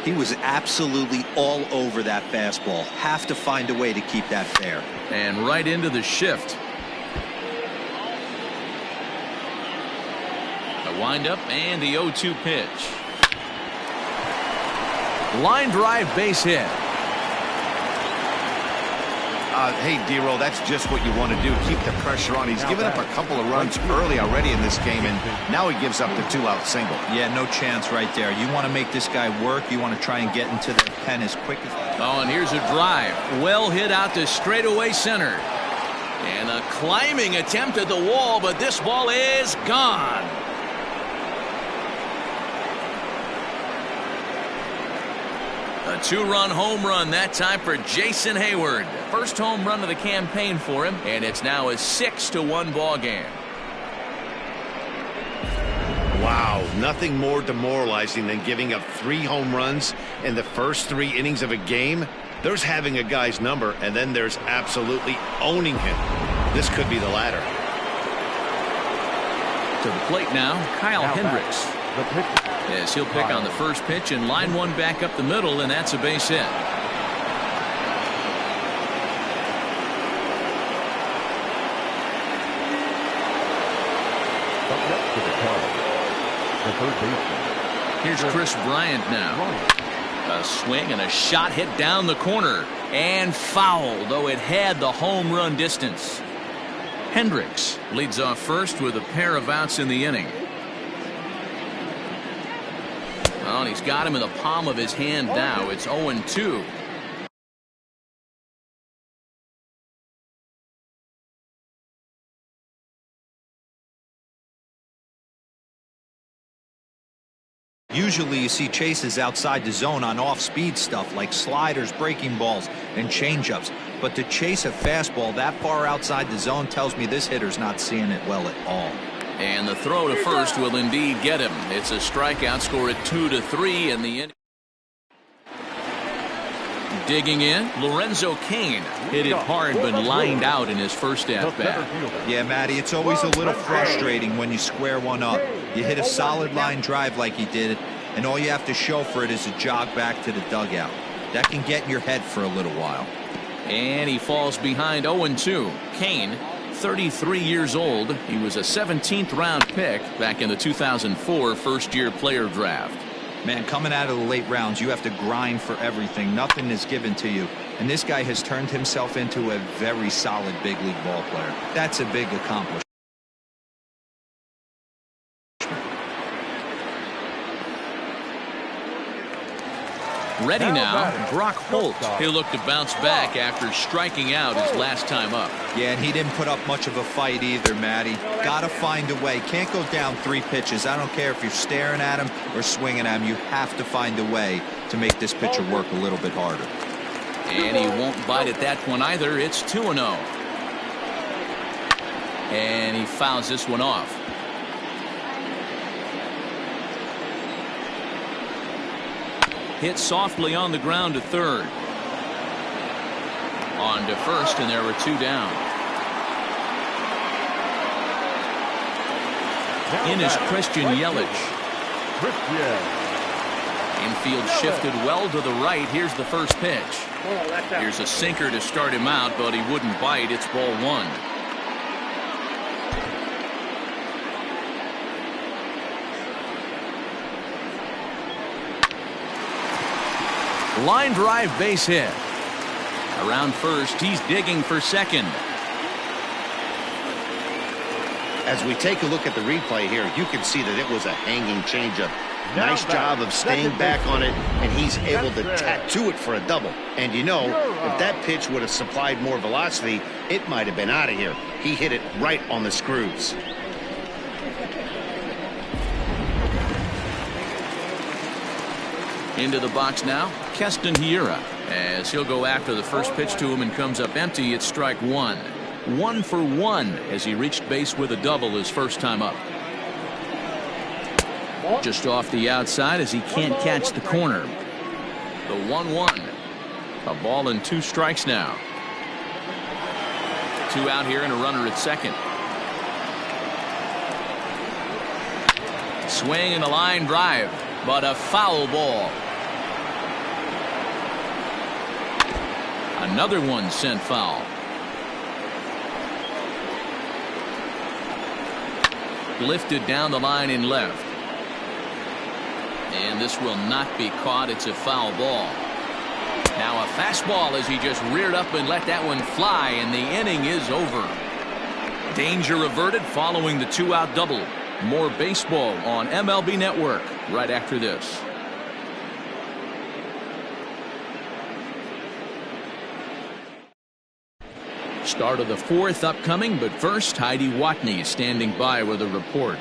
He was absolutely all over that fastball. Have to find a way to keep that fair. And right into the shift. The windup and the 0-2 pitch. Line drive base hit. Hey, D-Roll, that's just what you want to do. Keep the pressure on. He's given up a couple of runs early already in this game, and now he gives up the 2-out single. Yeah, no chance right there. You want to make this guy work. You want to try and get into the pen as quick as possible. Oh, and here's a drive. Well hit out to straightaway center. And a climbing attempt at the wall, but this ball is gone. A 2-run home run that time for Jason Hayward. First home run of the campaign for him, and it's now a 6-1 ball game. Wow, nothing more demoralizing than giving up 3 home runs in the first 3 innings of a game. There's having a guy's number, and then there's absolutely owning him. This could be the latter. To the plate now, Kyle Hendricks. Yes, he'll pick on the first pitch and line one back up the middle, and that's a base hit. Here's Chris Bryant now. A swing and a shot hit down the corner and foul, though it had the home run distance. Hendricks leads off first with a pair of outs in the inning. Well, and he's got him in the palm of his hand now. It's 0-2. Usually you see chases outside the zone on off-speed stuff like sliders, breaking balls, and changeups. But to chase a fastball that far outside the zone tells me this hitter's not seeing it well at all. And the throw to first will indeed get him. It's a strikeout, score at 2-3 in the inning. Digging in, Lorenzo Cain hit it hard but lined out in his first at-bat. Yeah, Matty, it's always a little frustrating when you square one up. You hit a solid line drive like he did, and all you have to show for it is a jog back to the dugout. That can get in your head for a little while. And he falls behind 0-2. Cain, 33 years old. He was a 17th round pick back in the 2004 first-year player draft. Man, coming out of the late rounds, you have to grind for everything. Nothing is given to you. And this guy has turned himself into a very solid big league ball player. That's a big accomplishment. Ready now, Brock Holt. He'll look to bounce back after striking out his last time up. Yeah, and he didn't put up much of a fight either, Matty. Gotta find a way. Can't go down 3 pitches. I don't care if you're staring at him or swinging at him. You have to find a way to make this pitcher work a little bit harder. And he won't bite at that one either. It's 2-0. And he fouls this one off. Hit softly on the ground to third. On to first, and there were 2 down. In is Christian Yelich. Infield shifted well to the right. Here's the first pitch. Here's a sinker to start him out, but he wouldn't bite. It's ball 1. Line drive base hit. Around first, he's digging for second. As we take a look at the replay here, you can see that it was a hanging changeup. Nice job of staying back on it, and he's able to tattoo it for a double. And you know, if that pitch would have supplied more velocity, it might have been out of here. He hit it right on the screws. Into the box now, Keston Hiura, as he'll go after the first pitch to him and comes up empty. It's strike 1. 1 for 1 as he reached base with a double his first time up. Just off the outside as he can't catch the corner. The 1-1. A ball and 2 strikes now. 2 out here and a runner at second. Swing and a line drive, but a foul ball. Another one sent foul. Lifted down the line in left. And this will not be caught. It's a foul ball. Now a fastball as he just reared up and let that one fly, and the inning is over. Danger averted following the 2-out double. More baseball on MLB Network right after this. Start of the 4th upcoming, but first Heidi Watney standing by with a report.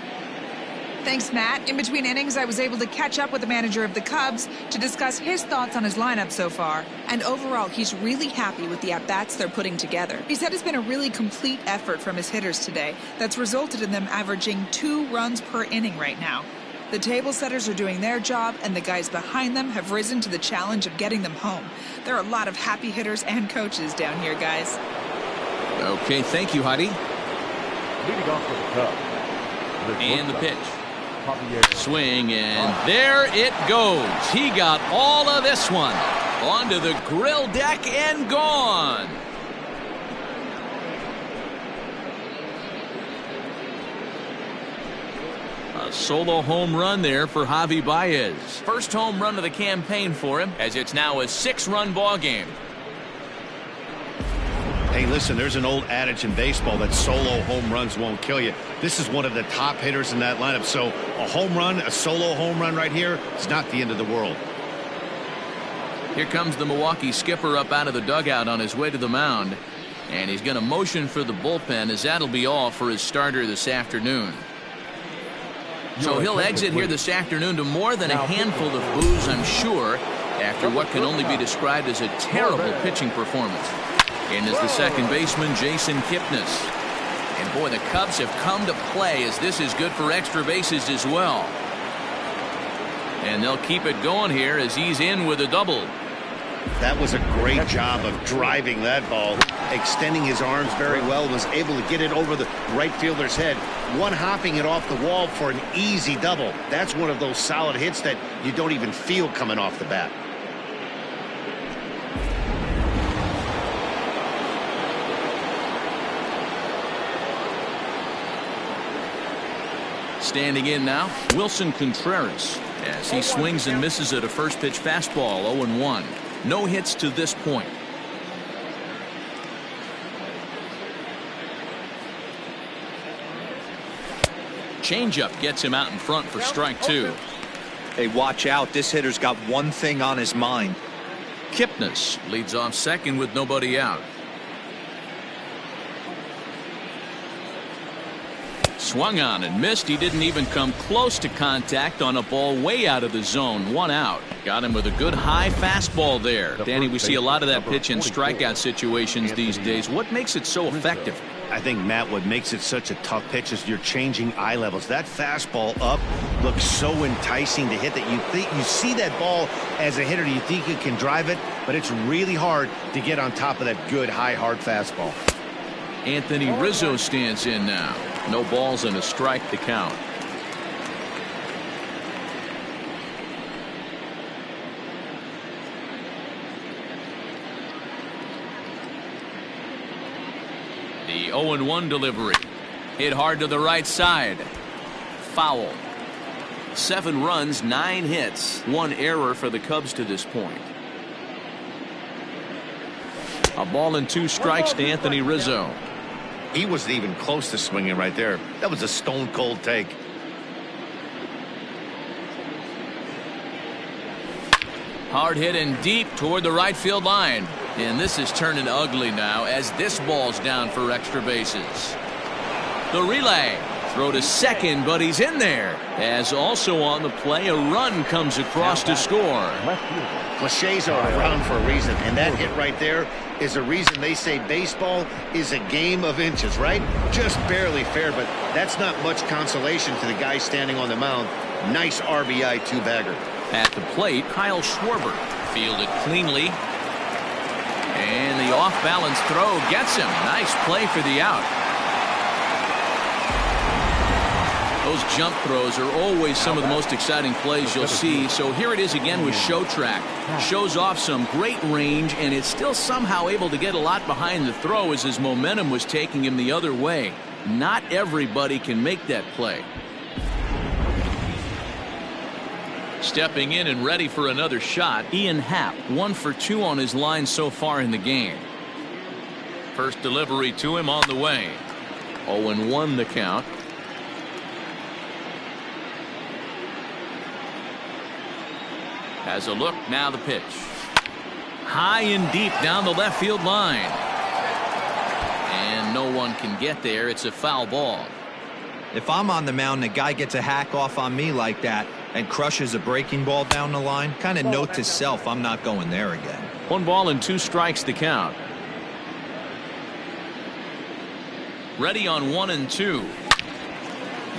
Thanks, Matt. In between innings, I was able to catch up with the manager of the Cubs to discuss his thoughts on his lineup so far. And overall, he's really happy with the at-bats they're putting together. He said it's been a really complete effort from his hitters today that's resulted in them averaging 2 runs per inning right now. The table setters are doing their job, and the guys behind them have risen to the challenge of getting them home. There are a lot of happy hitters and coaches down here, guys. Okay, thank you, Heidi. Leading off for the Cubs. And the pitch. Swing, and there it goes. He got all of this one. Onto the grill deck and gone. A solo home run there for Javi Baez. First home run of the campaign for him, as it's now a 6-run ball game. Hey, listen, there's an old adage in baseball that solo home runs won't kill you. This is one of the top hitters in that lineup. So a home run, a solo home run right here, it's not the end of the world. Here comes the Milwaukee skipper up out of the dugout on his way to the mound. And he's going to motion for the bullpen, as that'll be all for his starter this afternoon. So he'll exit here this afternoon to more than a handful of boos, I'm sure, after what can only be described as a terrible pitching performance. In is the second baseman, Jason Kipnis. And boy, the Cubs have come to play, as this is good for extra bases as well. And they'll keep it going here as he's in with a double. That was a great job of driving that ball, extending his arms very well, was able to get it over the right fielder's head, one-hopping it off the wall for an easy double. That's one of those solid hits that you don't even feel coming off the bat. Standing in now, Wilson Contreras, as he swings and misses at a first pitch fastball, 0-1. No hits to this point. Changeup gets him out in front for strike 2. Hey, watch out. This hitter's got one thing on his mind. Kipnis leads off second with nobody out. Swung on and missed. He didn't even come close to contact on a ball way out of the zone. 1 out. Got him with a good high fastball there. Danny, we see a lot of that pitch in strikeout situations these days. What makes it so effective? I think, Matt, what makes it such a tough pitch is you're changing eye levels. That fastball up looks so enticing to hit that you see that ball as a hitter, you think you can drive it, but it's really hard to get on top of that good high hard fastball. Anthony Rizzo stands in now. No balls and a strike to count. The 0-1 delivery. Hit hard to the right side. Foul. 7 runs, 9 hits, 1 error for the Cubs to this point. A ball and 2 strikes to Anthony Rizzo. He wasn't even close to swinging right there. That was a stone cold take. Hard hit and deep toward the right field line. And this is turning ugly now as this ball's down for extra bases. The relay. Throw to second, but he's in there. As also on the play, a run comes across to score. Cliches are around for a reason, and that hit right there is a reason they say baseball is a game of inches, right? Just barely fair, but that's not much consolation to the guy standing on the mound. Nice RBI 2-bagger. At the plate, Kyle Schwarber fielded cleanly. And the off-balance throw gets him. Nice play for the out. Those jump throws are always some of the most exciting plays you'll see. So here it is again with Show Track. Shows off some great range, and it's still somehow able to get a lot behind the throw as his momentum was taking him the other way. Not everybody can make that play. Stepping in and ready for another shot, Ian Happ, 1 for 2 on his line so far in the game. First delivery to him on the way. 0-1 the count. Has a look, now the pitch. High and deep down the left field line. And no one can get there. It's a foul ball. If I'm on the mound and a guy gets a hack off on me like that and crushes a breaking ball down the line, kind of note to self, I'm not going there again. 1 ball and 2 strikes to count. Ready on 1 and 2.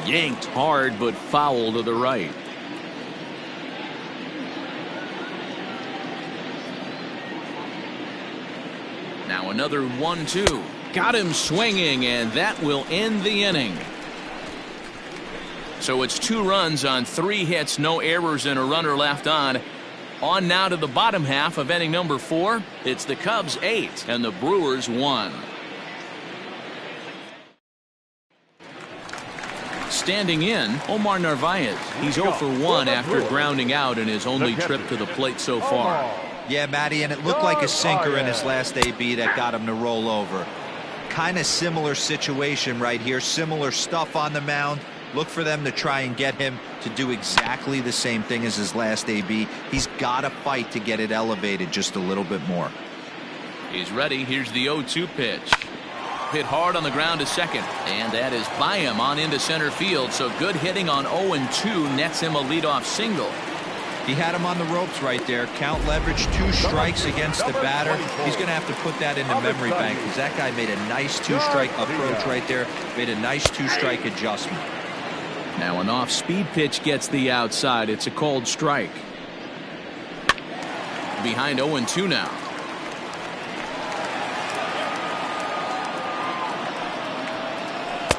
Yanked hard, but foul to the right. Now another 1-2. Got him swinging, and that will end the inning. So it's 2 runs on 3 hits, no errors, and a runner left on. On now to the bottom half of inning number 4. It's the Cubs 8 and the Brewers 1. Standing in, Omar Narvaez. He's 0 for 1 after grounding out in his only trip to the plate so far. Yeah, Matty, and it looked like a sinker in his last AB that got him to roll over. Kind of similar situation right here. Similar stuff on the mound. Look for them to try and get him to do exactly the same thing as his last AB. He's got to fight to get it elevated just a little bit more. He's ready. Here's the 0-2 pitch. Hit hard on the ground to second, and that is by him on into center field. So good hitting on 0-2 nets him a leadoff single. He had him on the ropes right there. Count leverage, 2 strikes against the batter. He's going to have to put that in the memory bank because that guy made a nice 2-strike approach right there. Made a nice 2-strike adjustment. Now an off-speed pitch gets the outside. It's a cold strike. Behind 0-2 now.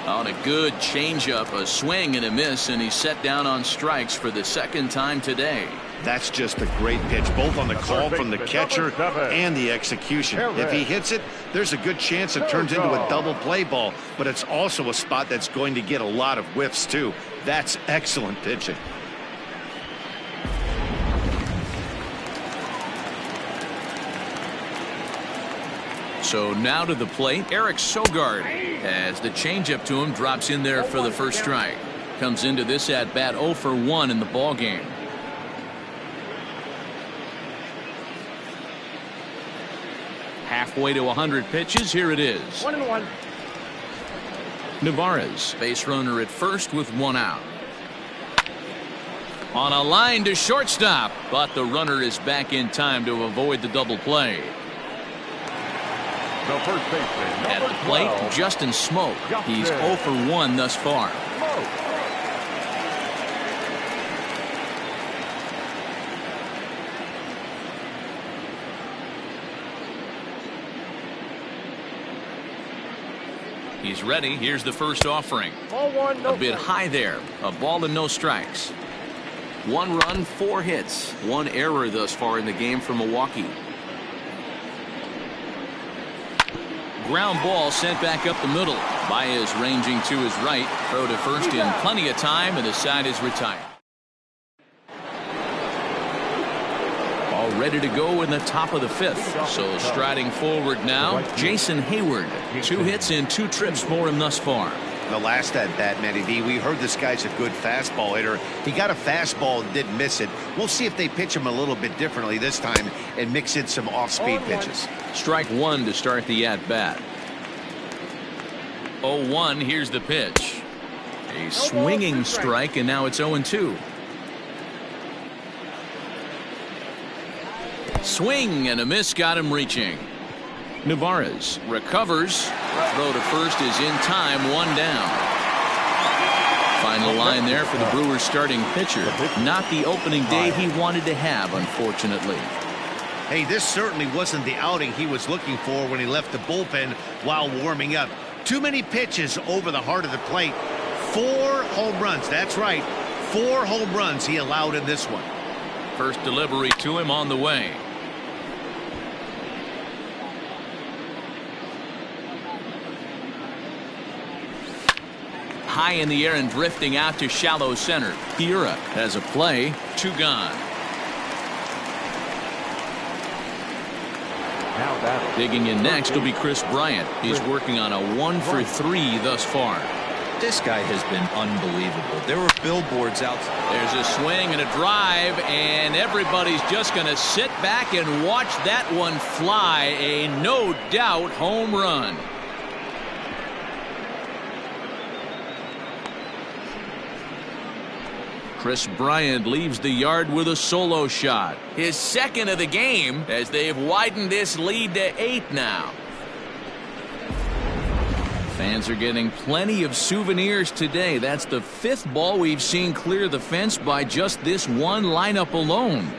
On a good changeup, a swing and a miss, and he's set down on strikes for the 2nd time today. That's just a great pitch, both on the call from the catcher and the execution. If he hits it, there's a good chance it turns into a double play ball, but it's also a spot that's going to get a lot of whiffs too. That's excellent pitching. So now to the plate, Eric Sogard, as the changeup to him drops in there for the first strike. Comes into this at bat 0 for 1 in the ball game. Halfway to 100 pitches. Here it is. 1-1. Navarez, base runner at first with 1 out. On a line to shortstop, but the runner is back in time to avoid the double play. The first baseman, At the plate, 12. Justin Smoak. He's 0 for 1 thus far. He's ready. Here's the first offering. Ball 1, no A bit strikes. high there. A ball and no strikes. 1 run, 4 hits. 1 error thus far in the game for Milwaukee. Ground ball sent back up the middle. Baez ranging to his right. Throw to first in plenty of time, and the side is retired. All ready to go in the top of the 5th. So striding forward now, Jason Hayward. 2 hits and 2 trips for him thus far. The last at bat, Matty D, we heard this guy's a good fastball hitter. He got a fastball and didn't miss it. We'll see if they pitch him a little bit differently this time and mix in some off-speed pitches. Strike 1 to start the at-bat. 0-1, here's the pitch. A swinging strike, and now it's 0-2. Swing and a miss got him reaching. Navarez recovers. Throw to first is in time, 1 down. Final line there for the Brewers starting pitcher. Not the opening day he wanted to have, unfortunately. Hey, this certainly wasn't the outing he was looking for when he left the bullpen while warming up. Too many pitches over the heart of the plate. 4 home runs. That's right. 4 home runs he allowed in this one. First delivery to him on the way. high in the air and drifting out to shallow center. Hiura has a play. 2 gone. Now battle. Digging in next will be Chris Bryant. He's working on a 1-for-3 thus far. This guy has been unbelievable. There were billboards out. There's a swing and a drive, and everybody's just going to sit back and watch that one fly. A no doubt home run. Chris Bryant leaves the yard with a solo shot. His second of the game as they've widened this lead to 8 now. Fans are getting plenty of souvenirs today. That's the 5th ball we've seen clear the fence by just this one lineup alone.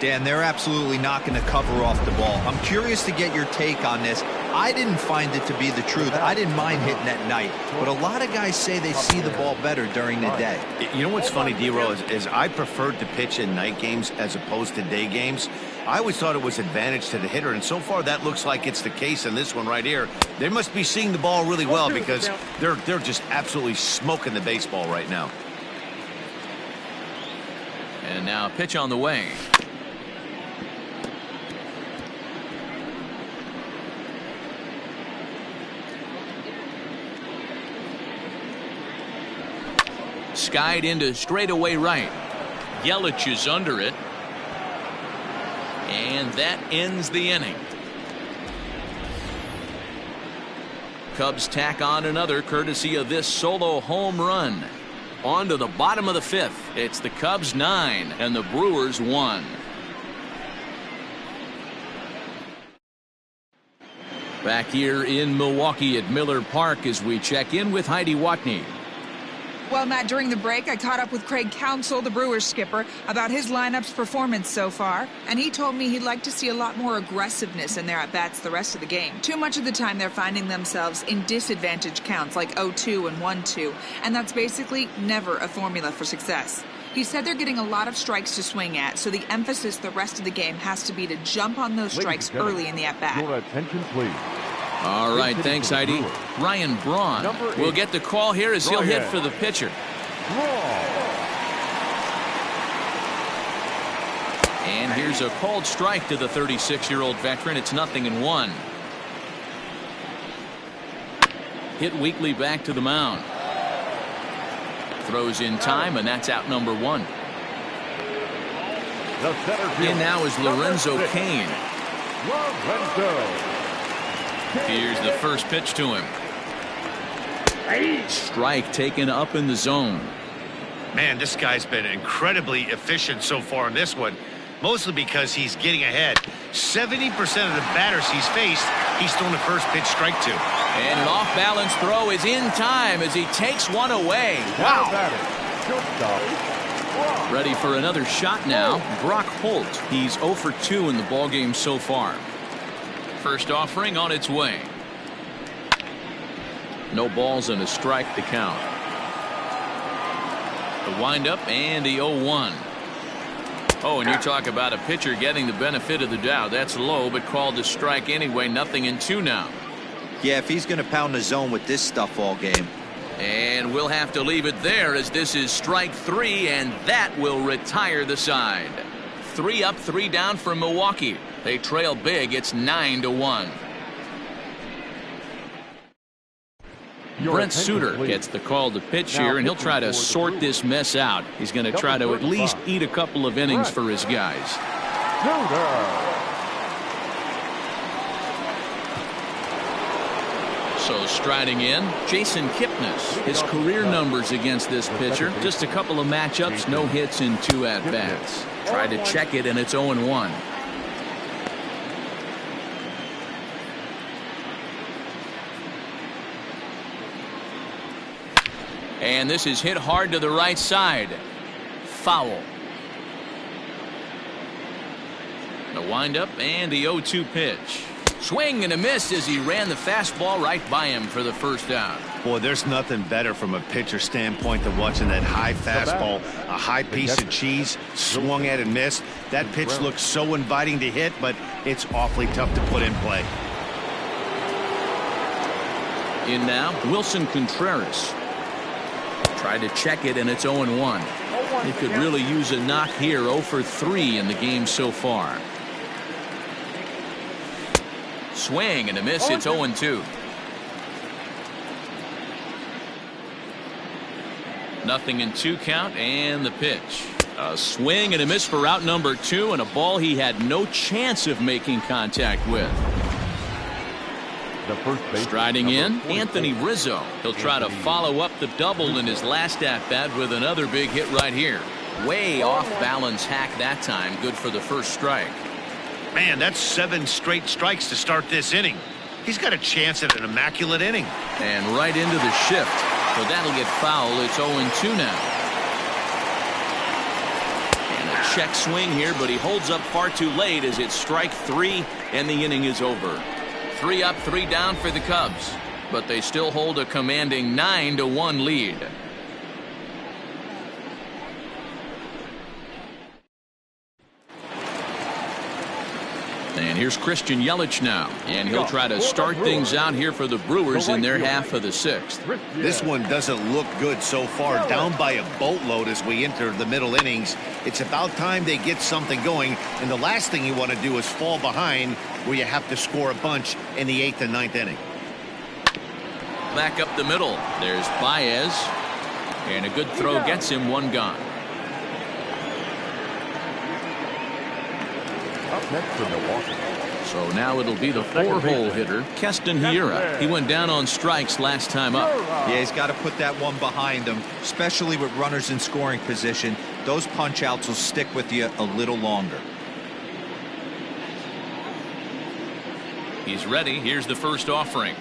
Dan, they're absolutely not going to cover off the ball. I'm curious to get your take on this. I didn't find it to be the truth. I didn't mind hitting at night, but a lot of guys say they see the ball better during the day. You know what's funny, D-Row, is I preferred to pitch in night games as opposed to day games. I always thought it was advantage to the hitter, and so far that looks like it's the case in this one right here. They must be seeing the ball really well because they're just absolutely smoking the baseball right now. And now a pitch on the way. Skied into straightaway right. Yelich is under it. And that ends the inning. Cubs tack on another courtesy of this solo home run. On to the bottom of the 5th. It's the Cubs 9 and the Brewers 1. Back here in Milwaukee at Miller Park as we check in with Heidi Watney. Well, Matt, during the break, I caught up with Craig Counsell, the Brewers skipper, about his lineup's performance so far, and he told me he'd like to see a lot more aggressiveness in their at-bats the rest of the game. Too much of the time, they're finding themselves in disadvantage counts like 0-2 and 1-2, and that's basically never a formula for success. He said they're getting a lot of strikes to swing at, so the emphasis the rest of the game has to be to jump on those strikes early in the at-bat. Your attention, please. All right, thanks, Heidi. Ryan Braun will get the call here as he'll hit for the pitcher. And here's a called strike to the 36-year-old veteran. It's 0-1. Hit weakly back to the mound. Throws in time, and that's out number 1. In now is Lorenzo Cain. Here's the first pitch to him. Strike taken up in the zone. Man, this guy's been incredibly efficient so far in this one, mostly because he's getting ahead. 70% of the batters he's faced, he's thrown the first pitch strike to. And an off-balance throw is in time as he takes one away. Wow. Ready for another shot now. Brock Holt. He's 0 for 2 in the ballgame so far. First offering on its way. No balls and a strike to count. The windup and the 0-1. Oh, and you talk about a pitcher getting the benefit of the doubt. That's low, but called a strike anyway. 0-2 now. Yeah, if he's going to pound the zone with this stuff all game. And we'll have to leave it there as this is strike 3, and that will retire the side. 3 up, 3 down for Milwaukee. They trail big. It's 9-1. Brent Suter gets the call to pitch here, and he'll try to sort this mess out. He's going to try to at least eat a couple of innings for his guys. So striding in, Jason Kipnis. His career numbers against this pitcher, just a couple of matchups, no hits in 2 at-bats. Try to check it, and it's 0-1. And this is hit hard to the right side. Foul. The windup and the 0-2 pitch. Swing and a miss as he ran the fastball right by him for the first out. Boy, there's nothing better from a pitcher standpoint than watching that high fastball, a high piece of cheese, swung at and missed. That pitch looks so inviting to hit, but it's awfully tough to put in play. In now, Wilson Contreras. Tried to check it, and it's 0-1. He could really use a knock here. 0 for 3 in the game so far. Swing and a miss. It's 0-2. Nothing in 2 count, and the pitch. A swing and a miss for out number 2, and a ball he had no chance of making contact with. Striding in, Anthony Rizzo. He'll try to follow up the double in his last at-bat with another big hit right here. Way off balance hack that time. Good for the first strike. Man, that's 7 straight strikes to start this inning. He's got a chance at an immaculate inning. And right into the shift. But that'll get foul. It's 0-2 now. And a check swing here, but he holds up far too late as it's strike 3, and the inning is over. 3 up, 3 down for the Cubs, but they still hold a commanding 9-1 lead. And here's Christian Yelich now, and he'll try to start things out here for the Brewers in their half of the 6th. This one doesn't look good so far. Down by a boatload as we enter the middle innings. It's about time they get something going, and the last thing you want to do is fall behind where you have to score a bunch in the 8th and 9th inning. Back up the middle. There's Baez, and a good throw gets him 1 gone. Up next for Milwaukee. So now it'll be the 4-hole hitter, Keston Hiura. He went down on strikes last time up. Yeah, he's got to put that one behind him, especially with runners in scoring position. Those punch-outs will stick with you a little longer. He's ready. Here's the first offering.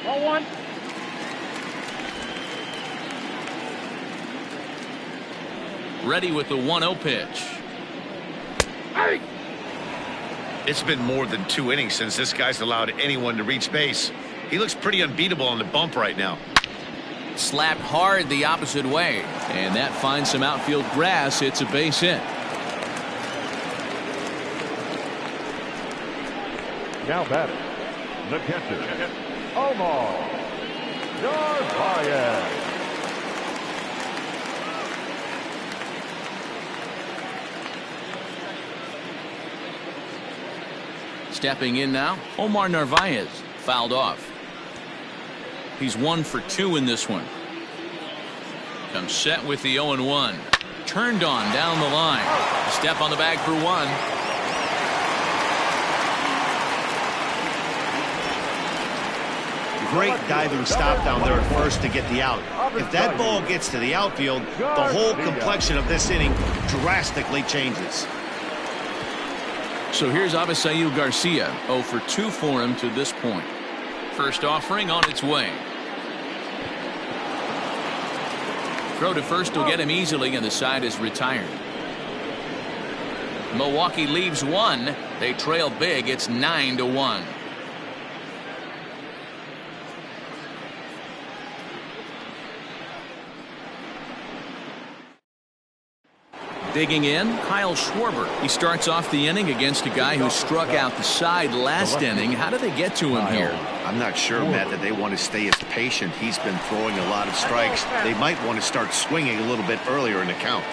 0-1. Ready with the 1-0 pitch. It's been more than 2 innings since this guy's allowed anyone to reach base. He looks pretty unbeatable on the bump right now. Slapped hard the opposite way, and that finds some outfield grass. It's a base hit. Now batting, the catcher, Omar Narvaez. Stepping in now, Omar Narvaez fouled off. He's 1 for 2 in this one. Comes set with the 0-1. Turned on down the line. A step on the bag for 1. Great diving stop down there at first to get the out. If that ball gets to the outfield, the whole complexion of this inning drastically changes. So here's Avisail Garcia. 0 for 2 for him to this point. First offering on its way. Throw to first will get him easily, and the side is retired. Milwaukee leaves 1. They trail big. It's 9-1. Digging in, Kyle Schwarber. He starts off the inning against a guy who struck out the side last inning. How do they get to him here? I'm not sure, Matt, that they want to stay as patient. He's been throwing a lot of strikes. They might want to start swinging a little bit earlier in the count.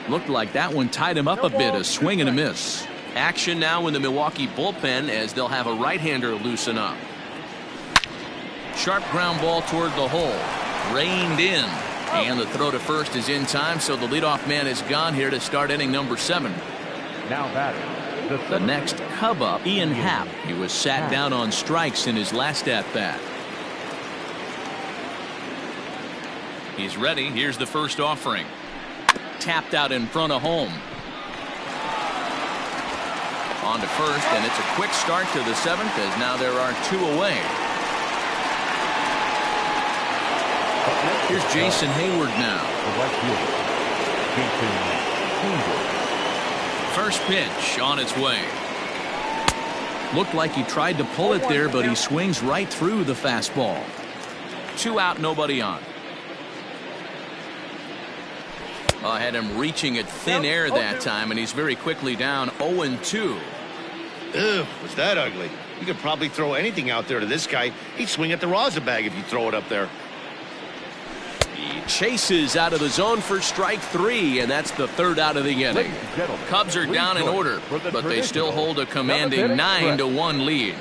Looked like that one tied him up a bit. A swing and a miss. Action now in the Milwaukee bullpen as they'll have a right-hander loosen up. Sharp ground ball toward the hole. Reined in. And the throw to first is in time, so the leadoff man is gone here to start inning number 7. Now batting, The next Cub up, Ian Happ. He was sat down on strikes in his last at-bat. He's ready. Here's the first offering. Tapped out in front of home. On to first, and it's a quick start to the 7th as now there are 2 away. Here's Jason Hayward now. First pitch on its way. Looked like he tried to pull it there, but he swings right through the fastball. 2 out, nobody on. I had him reaching at thin air that time, and he's very quickly down 0-2. Ugh, was that ugly? You could probably throw anything out there to this guy. He'd swing at the rosin bag if you throw it up there. He chases out of the zone for strike 3, and that's the third out of the inning. Cubs are down in order, but they still hold a commanding 9-1 lead.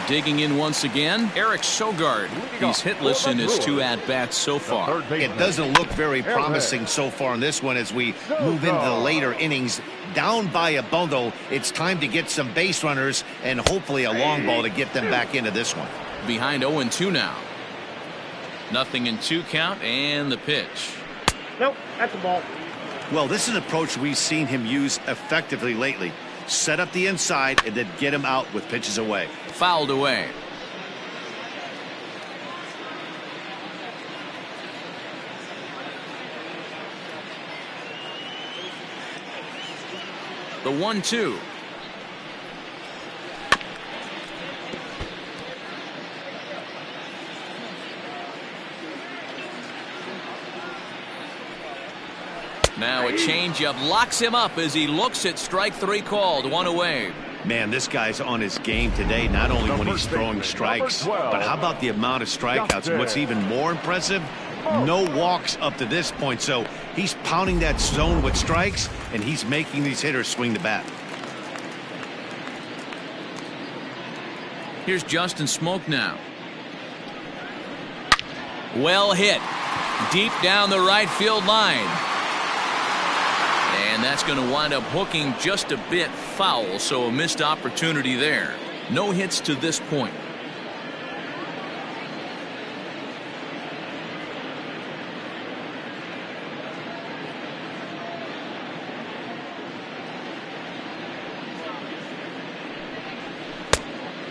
Digging in once again, Eric Sogard. He's hitless in his 2 at-bats so far. It doesn't look very promising so far in this one as we move into the later innings. Down by a bundle, it's time to get some base runners and hopefully a long ball to get them back into this one. Behind 0-2 now. Nothing in 2 count, and the pitch. Nope, that's a ball. Well, this is an approach we've seen him use effectively lately. Set up the inside and then get him out with pitches away. Fouled away. The 1-2. Now a changeup locks him up as he looks at strike 3 called. 1 away. Man, this guy's on his game today, not only when he's throwing strikes, but how about the amount of strikeouts? And what's even more impressive, no walks up to this point. So he's pounding that zone with strikes, and he's making these hitters swing the bat. Here's Justin Smoke now. Well hit. Deep down the right field line. And that's going to wind up hooking just a bit foul, so a missed opportunity there. No hits to this point.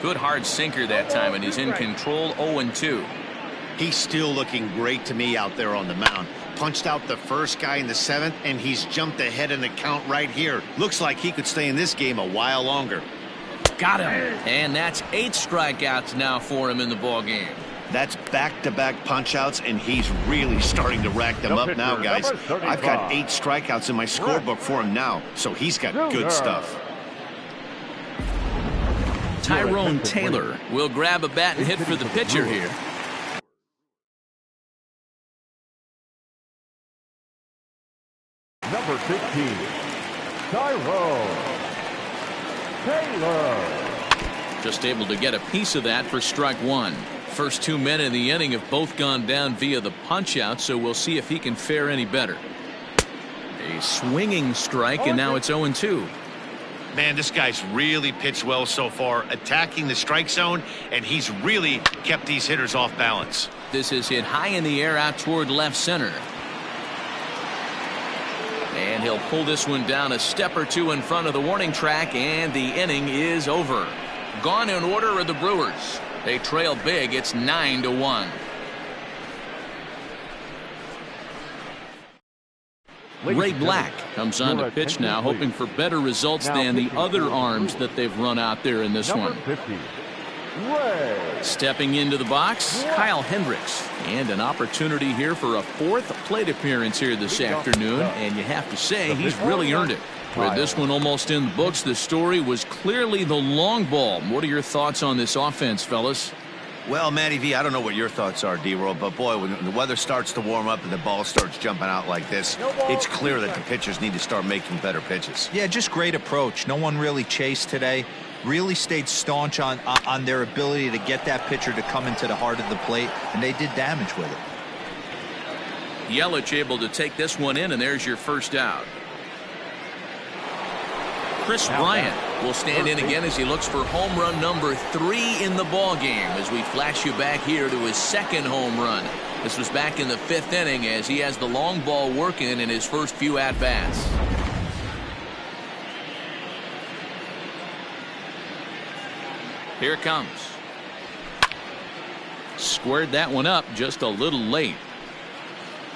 Good hard sinker that time, and he's in control. 0-2. He's still looking great to me out there on the mound. Punched out the first guy in the 7th, and he's jumped ahead in the count right here. Looks like he could stay in this game a while longer. Got him. And that's 8 strikeouts now for him in the ball game. That's back-to-back punch-outs, and he's really starting to rack them up now, guys. I've got 8 strikeouts in my scorebook for him now, so he's got good stuff. Tyrone Taylor will grab a bat and hit for the pitcher here. Number 15, Tyrone Taylor. Just able to get a piece of that for strike 1. First 2 men in the inning have both gone down via the punch-out, so we'll see if he can fare any better. A swinging strike, and now it's 0-2. Man, this guy's really pitched well so far, attacking the strike zone, and he's really kept these hitters off balance. This is hit high in the air out toward left center. And he'll pull this one down a step or 2 in front of the warning track, and the inning is over. Gone in order are the Brewers. They trail big. It's 9-1. Ray Black comes on to pitch now, hoping for better results than the other arms that they've run out there in this one. Stepping into the box, Kyle Hendricks. And an opportunity here for a 4th plate appearance here this afternoon. And you have to say, he's really earned it. With this one almost in the books, the story was clearly the long ball. What are your thoughts on this offense, fellas? Well, Matty V, I don't know what your thoughts are, D-Roll, but boy, when the weather starts to warm up and the ball starts jumping out like this, it's clear that the pitchers need to start making better pitches. Yeah, just great approach. No one really chased today. Really stayed staunch on their ability to get that pitcher to come into the heart of the plate, and they did damage with it. Yelich able to take this one in, and there's your first out. Chris Bryant will stand in again as he looks for home run number 3 in the ball game, as we flash you back here to his 2nd home run. This was back in the 5th inning as he has the long ball working in his first few at-bats. Here it comes. Squared that one up just a little late.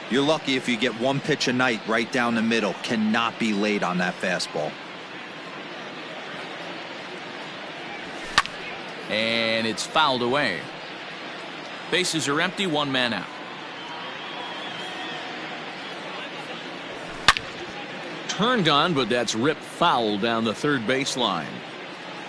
You're lucky if you get one pitch a night right down the middle. Cannot be late on that fastball. And it's fouled away. Bases are empty, 1 man out. turned on, but that's ripped foul down the third baseline.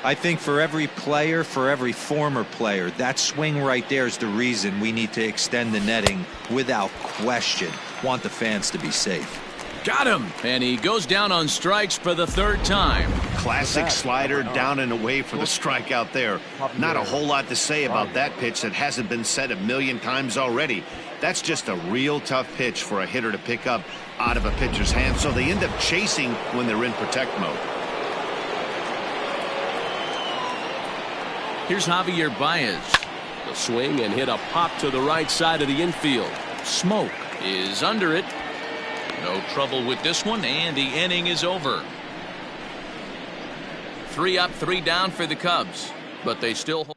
I think for every player, for every former player, that swing right there is the reason we need to extend the netting without question. Want the fans to be safe. Got him, and he goes down on strikes for the third time. Classic slider down and away for the strikeout there. Not a whole lot to say about that pitch that hasn't been said a million times already. That's just a real tough pitch for a hitter to pick up out of a pitcher's hand, so they end up chasing when they're in protect mode. Here's Javier Baez. The swing and hit a pop to the right side of the infield. Smoke is under it. No trouble with this one, and the inning is over. 3 up, 3 down for the Cubs, but they still hold.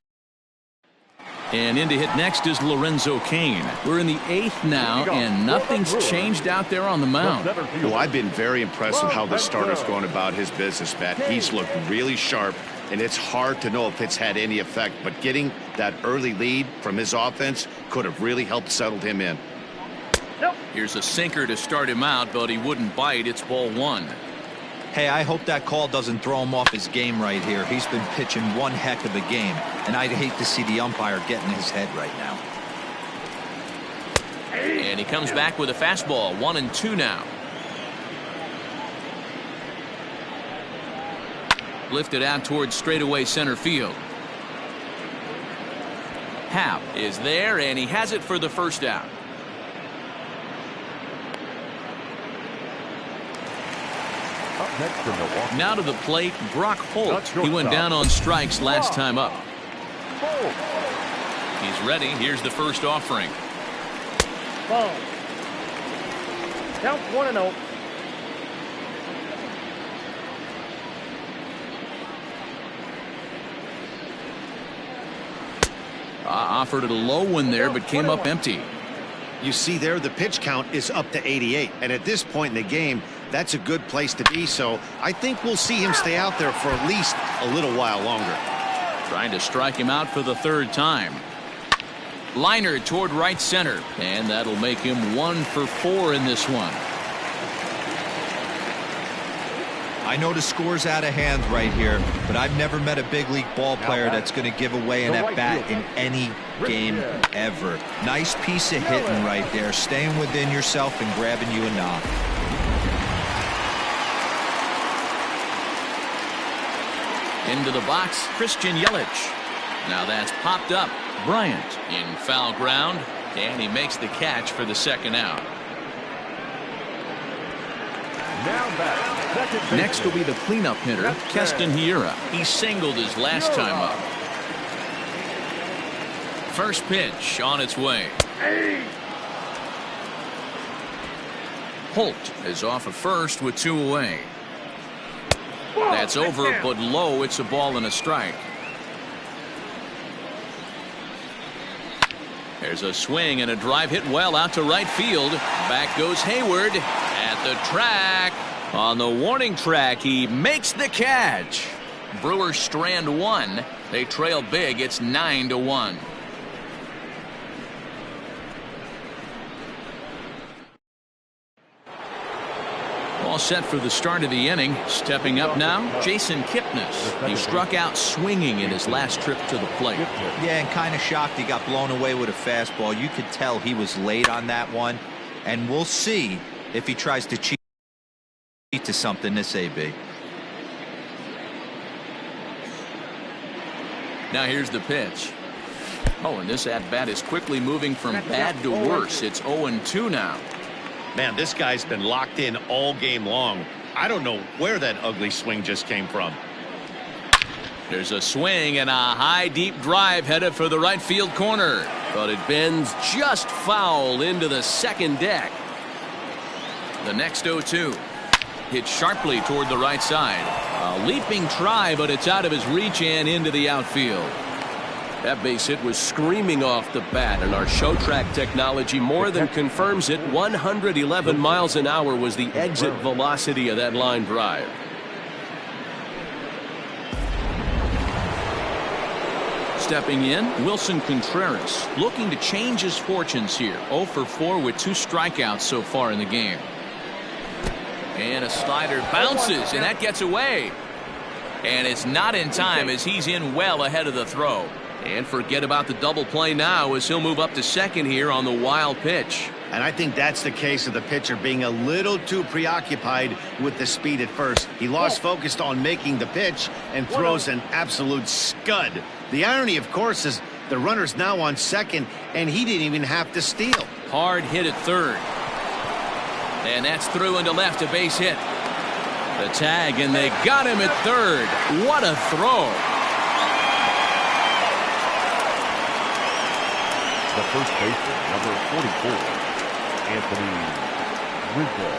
And in to hit next is Lorenzo Cain. We're in the 8th now, and nothing's changed out there on the mound. Well, I've been very impressed with how this starter's going about his business, Matt. He's looked really sharp, and it's hard to know if it's had any effect, but getting that early lead from his offense could have really helped settle him in. Here's a sinker to start him out, but he wouldn't bite. It's ball 1. Hey, I hope that call doesn't throw him off his game right here. He's been pitching one heck of a game, and I'd hate to see the umpire get in his head right now. And he comes back with a fastball. 1-2 now. Lifted out towards straightaway center field. Happ is there, and he has it for the first out. Now to the plate, Brock Holt. He went down on strikes last time up. He's ready. Here's the first offering. Ball. Count 1-0. Offered it a low one there, but came up empty. You see there, the pitch count is up to 88, and at this point in the game, that's a good place to be, so I think we'll see him stay out there for at least a little while longer. Trying to strike him out for the third time. Liner toward right center, and that'll make him 1 for 4 in this one. I know the score's out of hand right here, but I've never met a big league ball player that's going to give away an at-bat in any game ever. Nice piece of hitting right there, staying within yourself and grabbing you a knock. Into the box, Christian Yelich. Now that's popped up. Bryant in foul ground, and he makes the catch for the second out. Next will be the cleanup hitter, Keston Hiura. He singled his last time up. First pitch on its way. Holt is off of first with 2 away. That's over, but low. It's a ball and a strike. There's a swing and a drive hit well out to right field. Back goes Hayward at the track. On the warning track, he makes the catch. Brewers strand 1. They trail big. It's 9-1. All set for the start of the inning. Stepping up now, Jason Kipnis. He struck out swinging in his last trip to the plate. Yeah, and kind of shocked he got blown away with a fastball. You could tell he was late on that one, and we'll see if he tries to cheat to something this AB. Now here's the pitch. Oh, and this at-bat is quickly moving from bad to worse. It's 0-2 now. Man, this guy's been locked in all game long. I don't know where that ugly swing just came from. There's a swing and a high deep drive headed for the right field corner, but it bends just foul into the second deck. The next 0-2 hit sharply toward the right side. A leaping try, but it's out of his reach and into the outfield. That base hit was screaming off the bat, and our show track technology more than confirms it. 111 miles an hour was the exit velocity of that line drive. Stepping in, Wilson Contreras, looking to change his fortunes here. 0 for 4 with 2 strikeouts so far in the game. And a slider bounces, and that gets away. And it's not in time as he's in well ahead of the throw. And forget about the double play now as he'll move up to second here on the wild pitch. And I think that's the case of the pitcher being a little too preoccupied with the speed at first. He lost focus on making the pitch and throws an absolute scud. The irony, of course, is the runner's now on second, and he didn't even have to steal. Hard hit at third. And that's through into left, a base hit. The tag, and they got him at third. What a throw. The first baseman, number 44, Anthony Rizzo.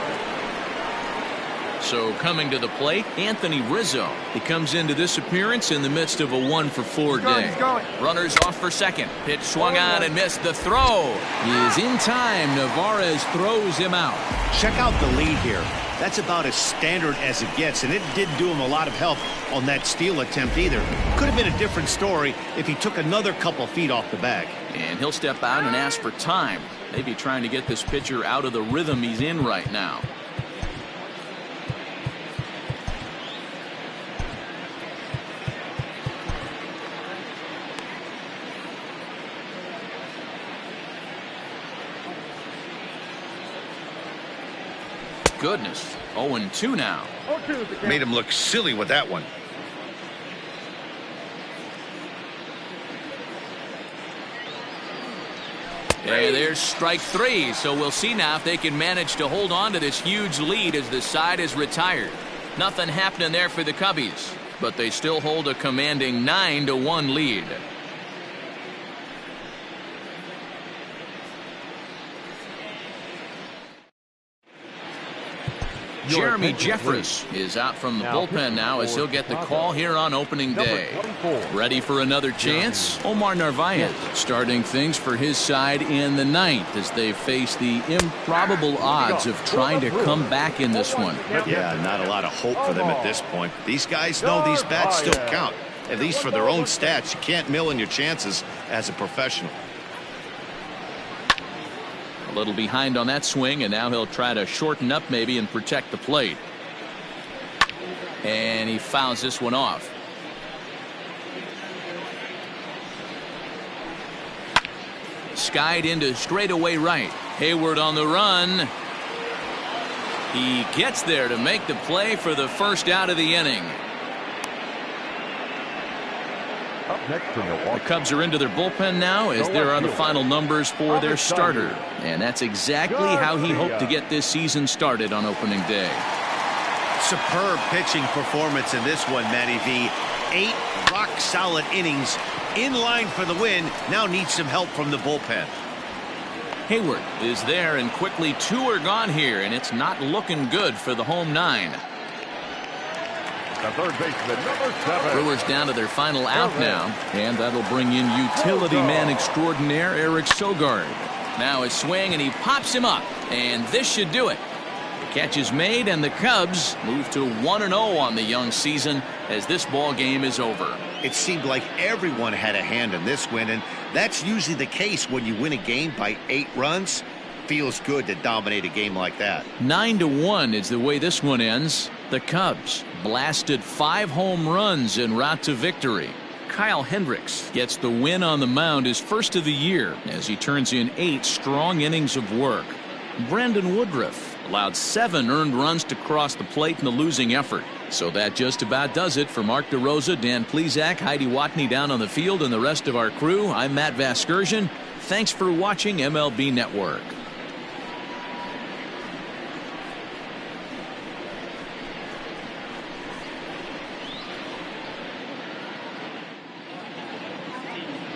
So coming to the plate, Anthony Rizzo. He comes into this appearance in the midst of a 1-for-4 day. Runners off for second. Pitch swung on and missed. The throw is in time. Navarez throws him out. Check out the lead here. That's about as standard as it gets, and it didn't do him a lot of help on that steal attempt either. Could have been a different story if he took another couple feet off the bag. And he'll step out and ask for time. Maybe trying to get this pitcher out of the rhythm he's in right now. Goodness, 0-2 now. Made him look silly with that one. And there's strike three, so we'll see now if they can manage to hold on to this huge lead as the side is retired. Nothing happening there for the Cubbies, but they still hold a commanding 9-1 lead. Jeremy Jeffress is out from the bullpen now as he'll get the call here on opening day. Ready for another chance? Omar Narvaez starting things for his side in the ninth as they face the improbable odds of trying to come back in this one. Yeah, not a lot of hope for them at this point. These guys know these bats still count, at least for their own stats. You can't mill in your chances as a professional. A little behind on that swing, and now he'll try to shorten up maybe and protect the plate. And he fouls this one off. Skied into straightaway right. Hayward on the run. He gets there to make the play for the first out of the inning. The Cubs are into their bullpen now as there are the final numbers for their starter. And that's exactly how he hoped to get this season started on opening day. Superb pitching performance in this one, Matty V. 8 rock-solid innings in line for the win. Now needs some help from the bullpen. Hayward is there, and quickly 2 are gone here, and it's not looking good for the home 9. The third baseman, number 7. Brewers down to their final out now, and that'll bring in utility man extraordinaire Eric Sogard. Now his swing, and he pops him up, and this should do it. The catch is made, and the Cubs move to 1-0 on the young season as this ball game is over. It seemed like everyone had a hand in this win, and that's usually the case when you win a game by 8 runs. Feels good to dominate a game like that. 9-1 is the way this one ends. The Cubs blasted 5 home runs en route to victory. Kyle Hendricks gets the win on the mound, his first of the year, as he turns in 8 strong innings of work. Brandon Woodruff allowed 7 earned runs to cross the plate in the losing effort. So that just about does it for Mark DeRosa, Dan Plesac, Heidi Watney down on the field, and the rest of our crew. I'm Matt Vasgersian. Thanks for watching MLB Network.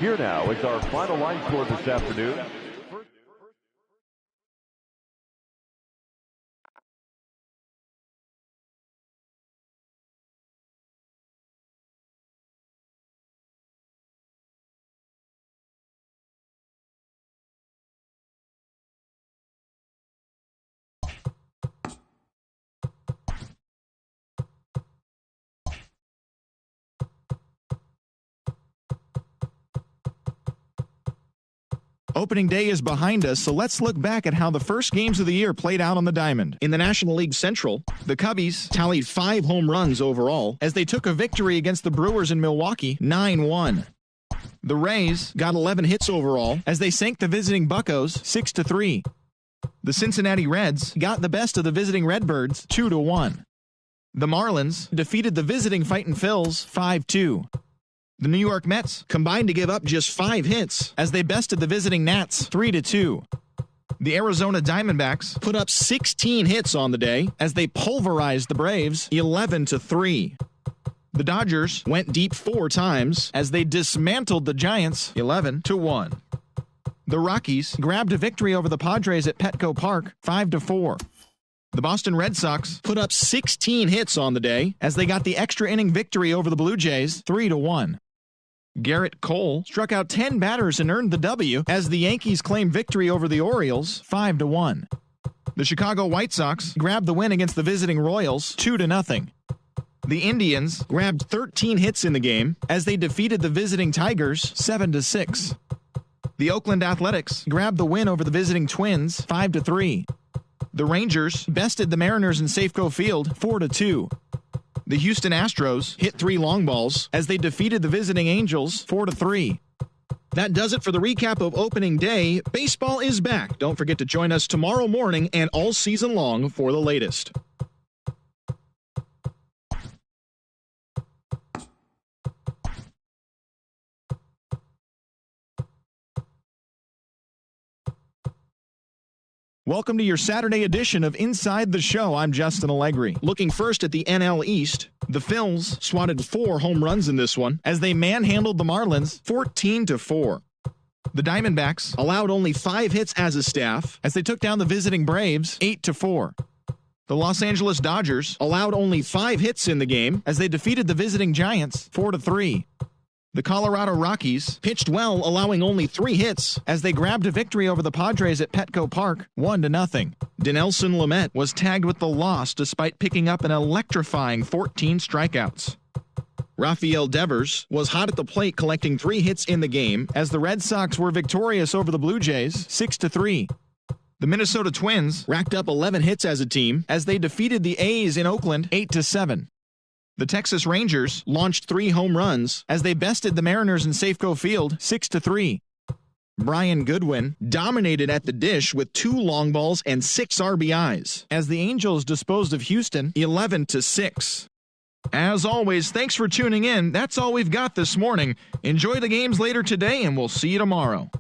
Here now is our final line score this afternoon. Opening day is behind us, so let's look back at how the first games of the year played out on the diamond. In the National League Central, the Cubbies tallied 5 home runs overall as they took a victory against the Brewers in Milwaukee 9-1. The Rays got 11 hits overall as they sank the visiting Buccos 6-3. The Cincinnati Reds got the best of the visiting Redbirds 2-1. The Marlins defeated the visiting Fightin' Phils 5-2. The New York Mets combined to give up just 5 hits as they bested the visiting Nats 3-2. The Arizona Diamondbacks put up 16 hits on the day as they pulverized the Braves 11-3. The Dodgers went deep 4 times as they dismantled the Giants 11-1. The Rockies grabbed a victory over the Padres at Petco Park 5-4. The Boston Red Sox put up 16 hits on the day as they got the extra inning victory over the Blue Jays 3-1. Garrett Cole struck out 10 batters and earned the W as the Yankees claimed victory over the Orioles 5-1. The Chicago White Sox grabbed the win against the visiting Royals 2-0. The Indians grabbed 13 hits in the game as they defeated the visiting Tigers 7-6. The Oakland Athletics grabbed the win over the visiting Twins 5-3. The Rangers bested the Mariners in Safeco Field 4-2. The Houston Astros hit 3 long balls as they defeated the visiting Angels 4-3. That does it for the recap of opening day. Baseball is back. Don't forget to join us tomorrow morning and all season long for the latest. Welcome to your Saturday edition of Inside the Show. I'm Justin Allegri. Looking first at the NL East, the Phils swatted 4 home runs in this one as they manhandled the Marlins 14-4. The Diamondbacks allowed only 5 hits as a staff as they took down the visiting Braves 8-4. The Los Angeles Dodgers allowed only 5 hits in the game as they defeated the visiting Giants 4-3. The Colorado Rockies pitched well, allowing only 3 hits as they grabbed a victory over the Padres at Petco Park 1-0. Dinelson Lamet was tagged with the loss despite picking up an electrifying 14 strikeouts. Rafael Devers was hot at the plate, collecting 3 hits in the game as the Red Sox were victorious over the Blue Jays 6-3. The Minnesota Twins racked up 11 hits as a team as they defeated the A's in Oakland 8-7. The Texas Rangers launched 3 home runs as they bested the Mariners in Safeco Field 6-3. Brian Goodwin dominated at the dish with 2 long balls and 6 RBIs as the Angels disposed of Houston 11-6. As always, thanks for tuning in. That's all we've got this morning. Enjoy the games later today, and we'll see you tomorrow.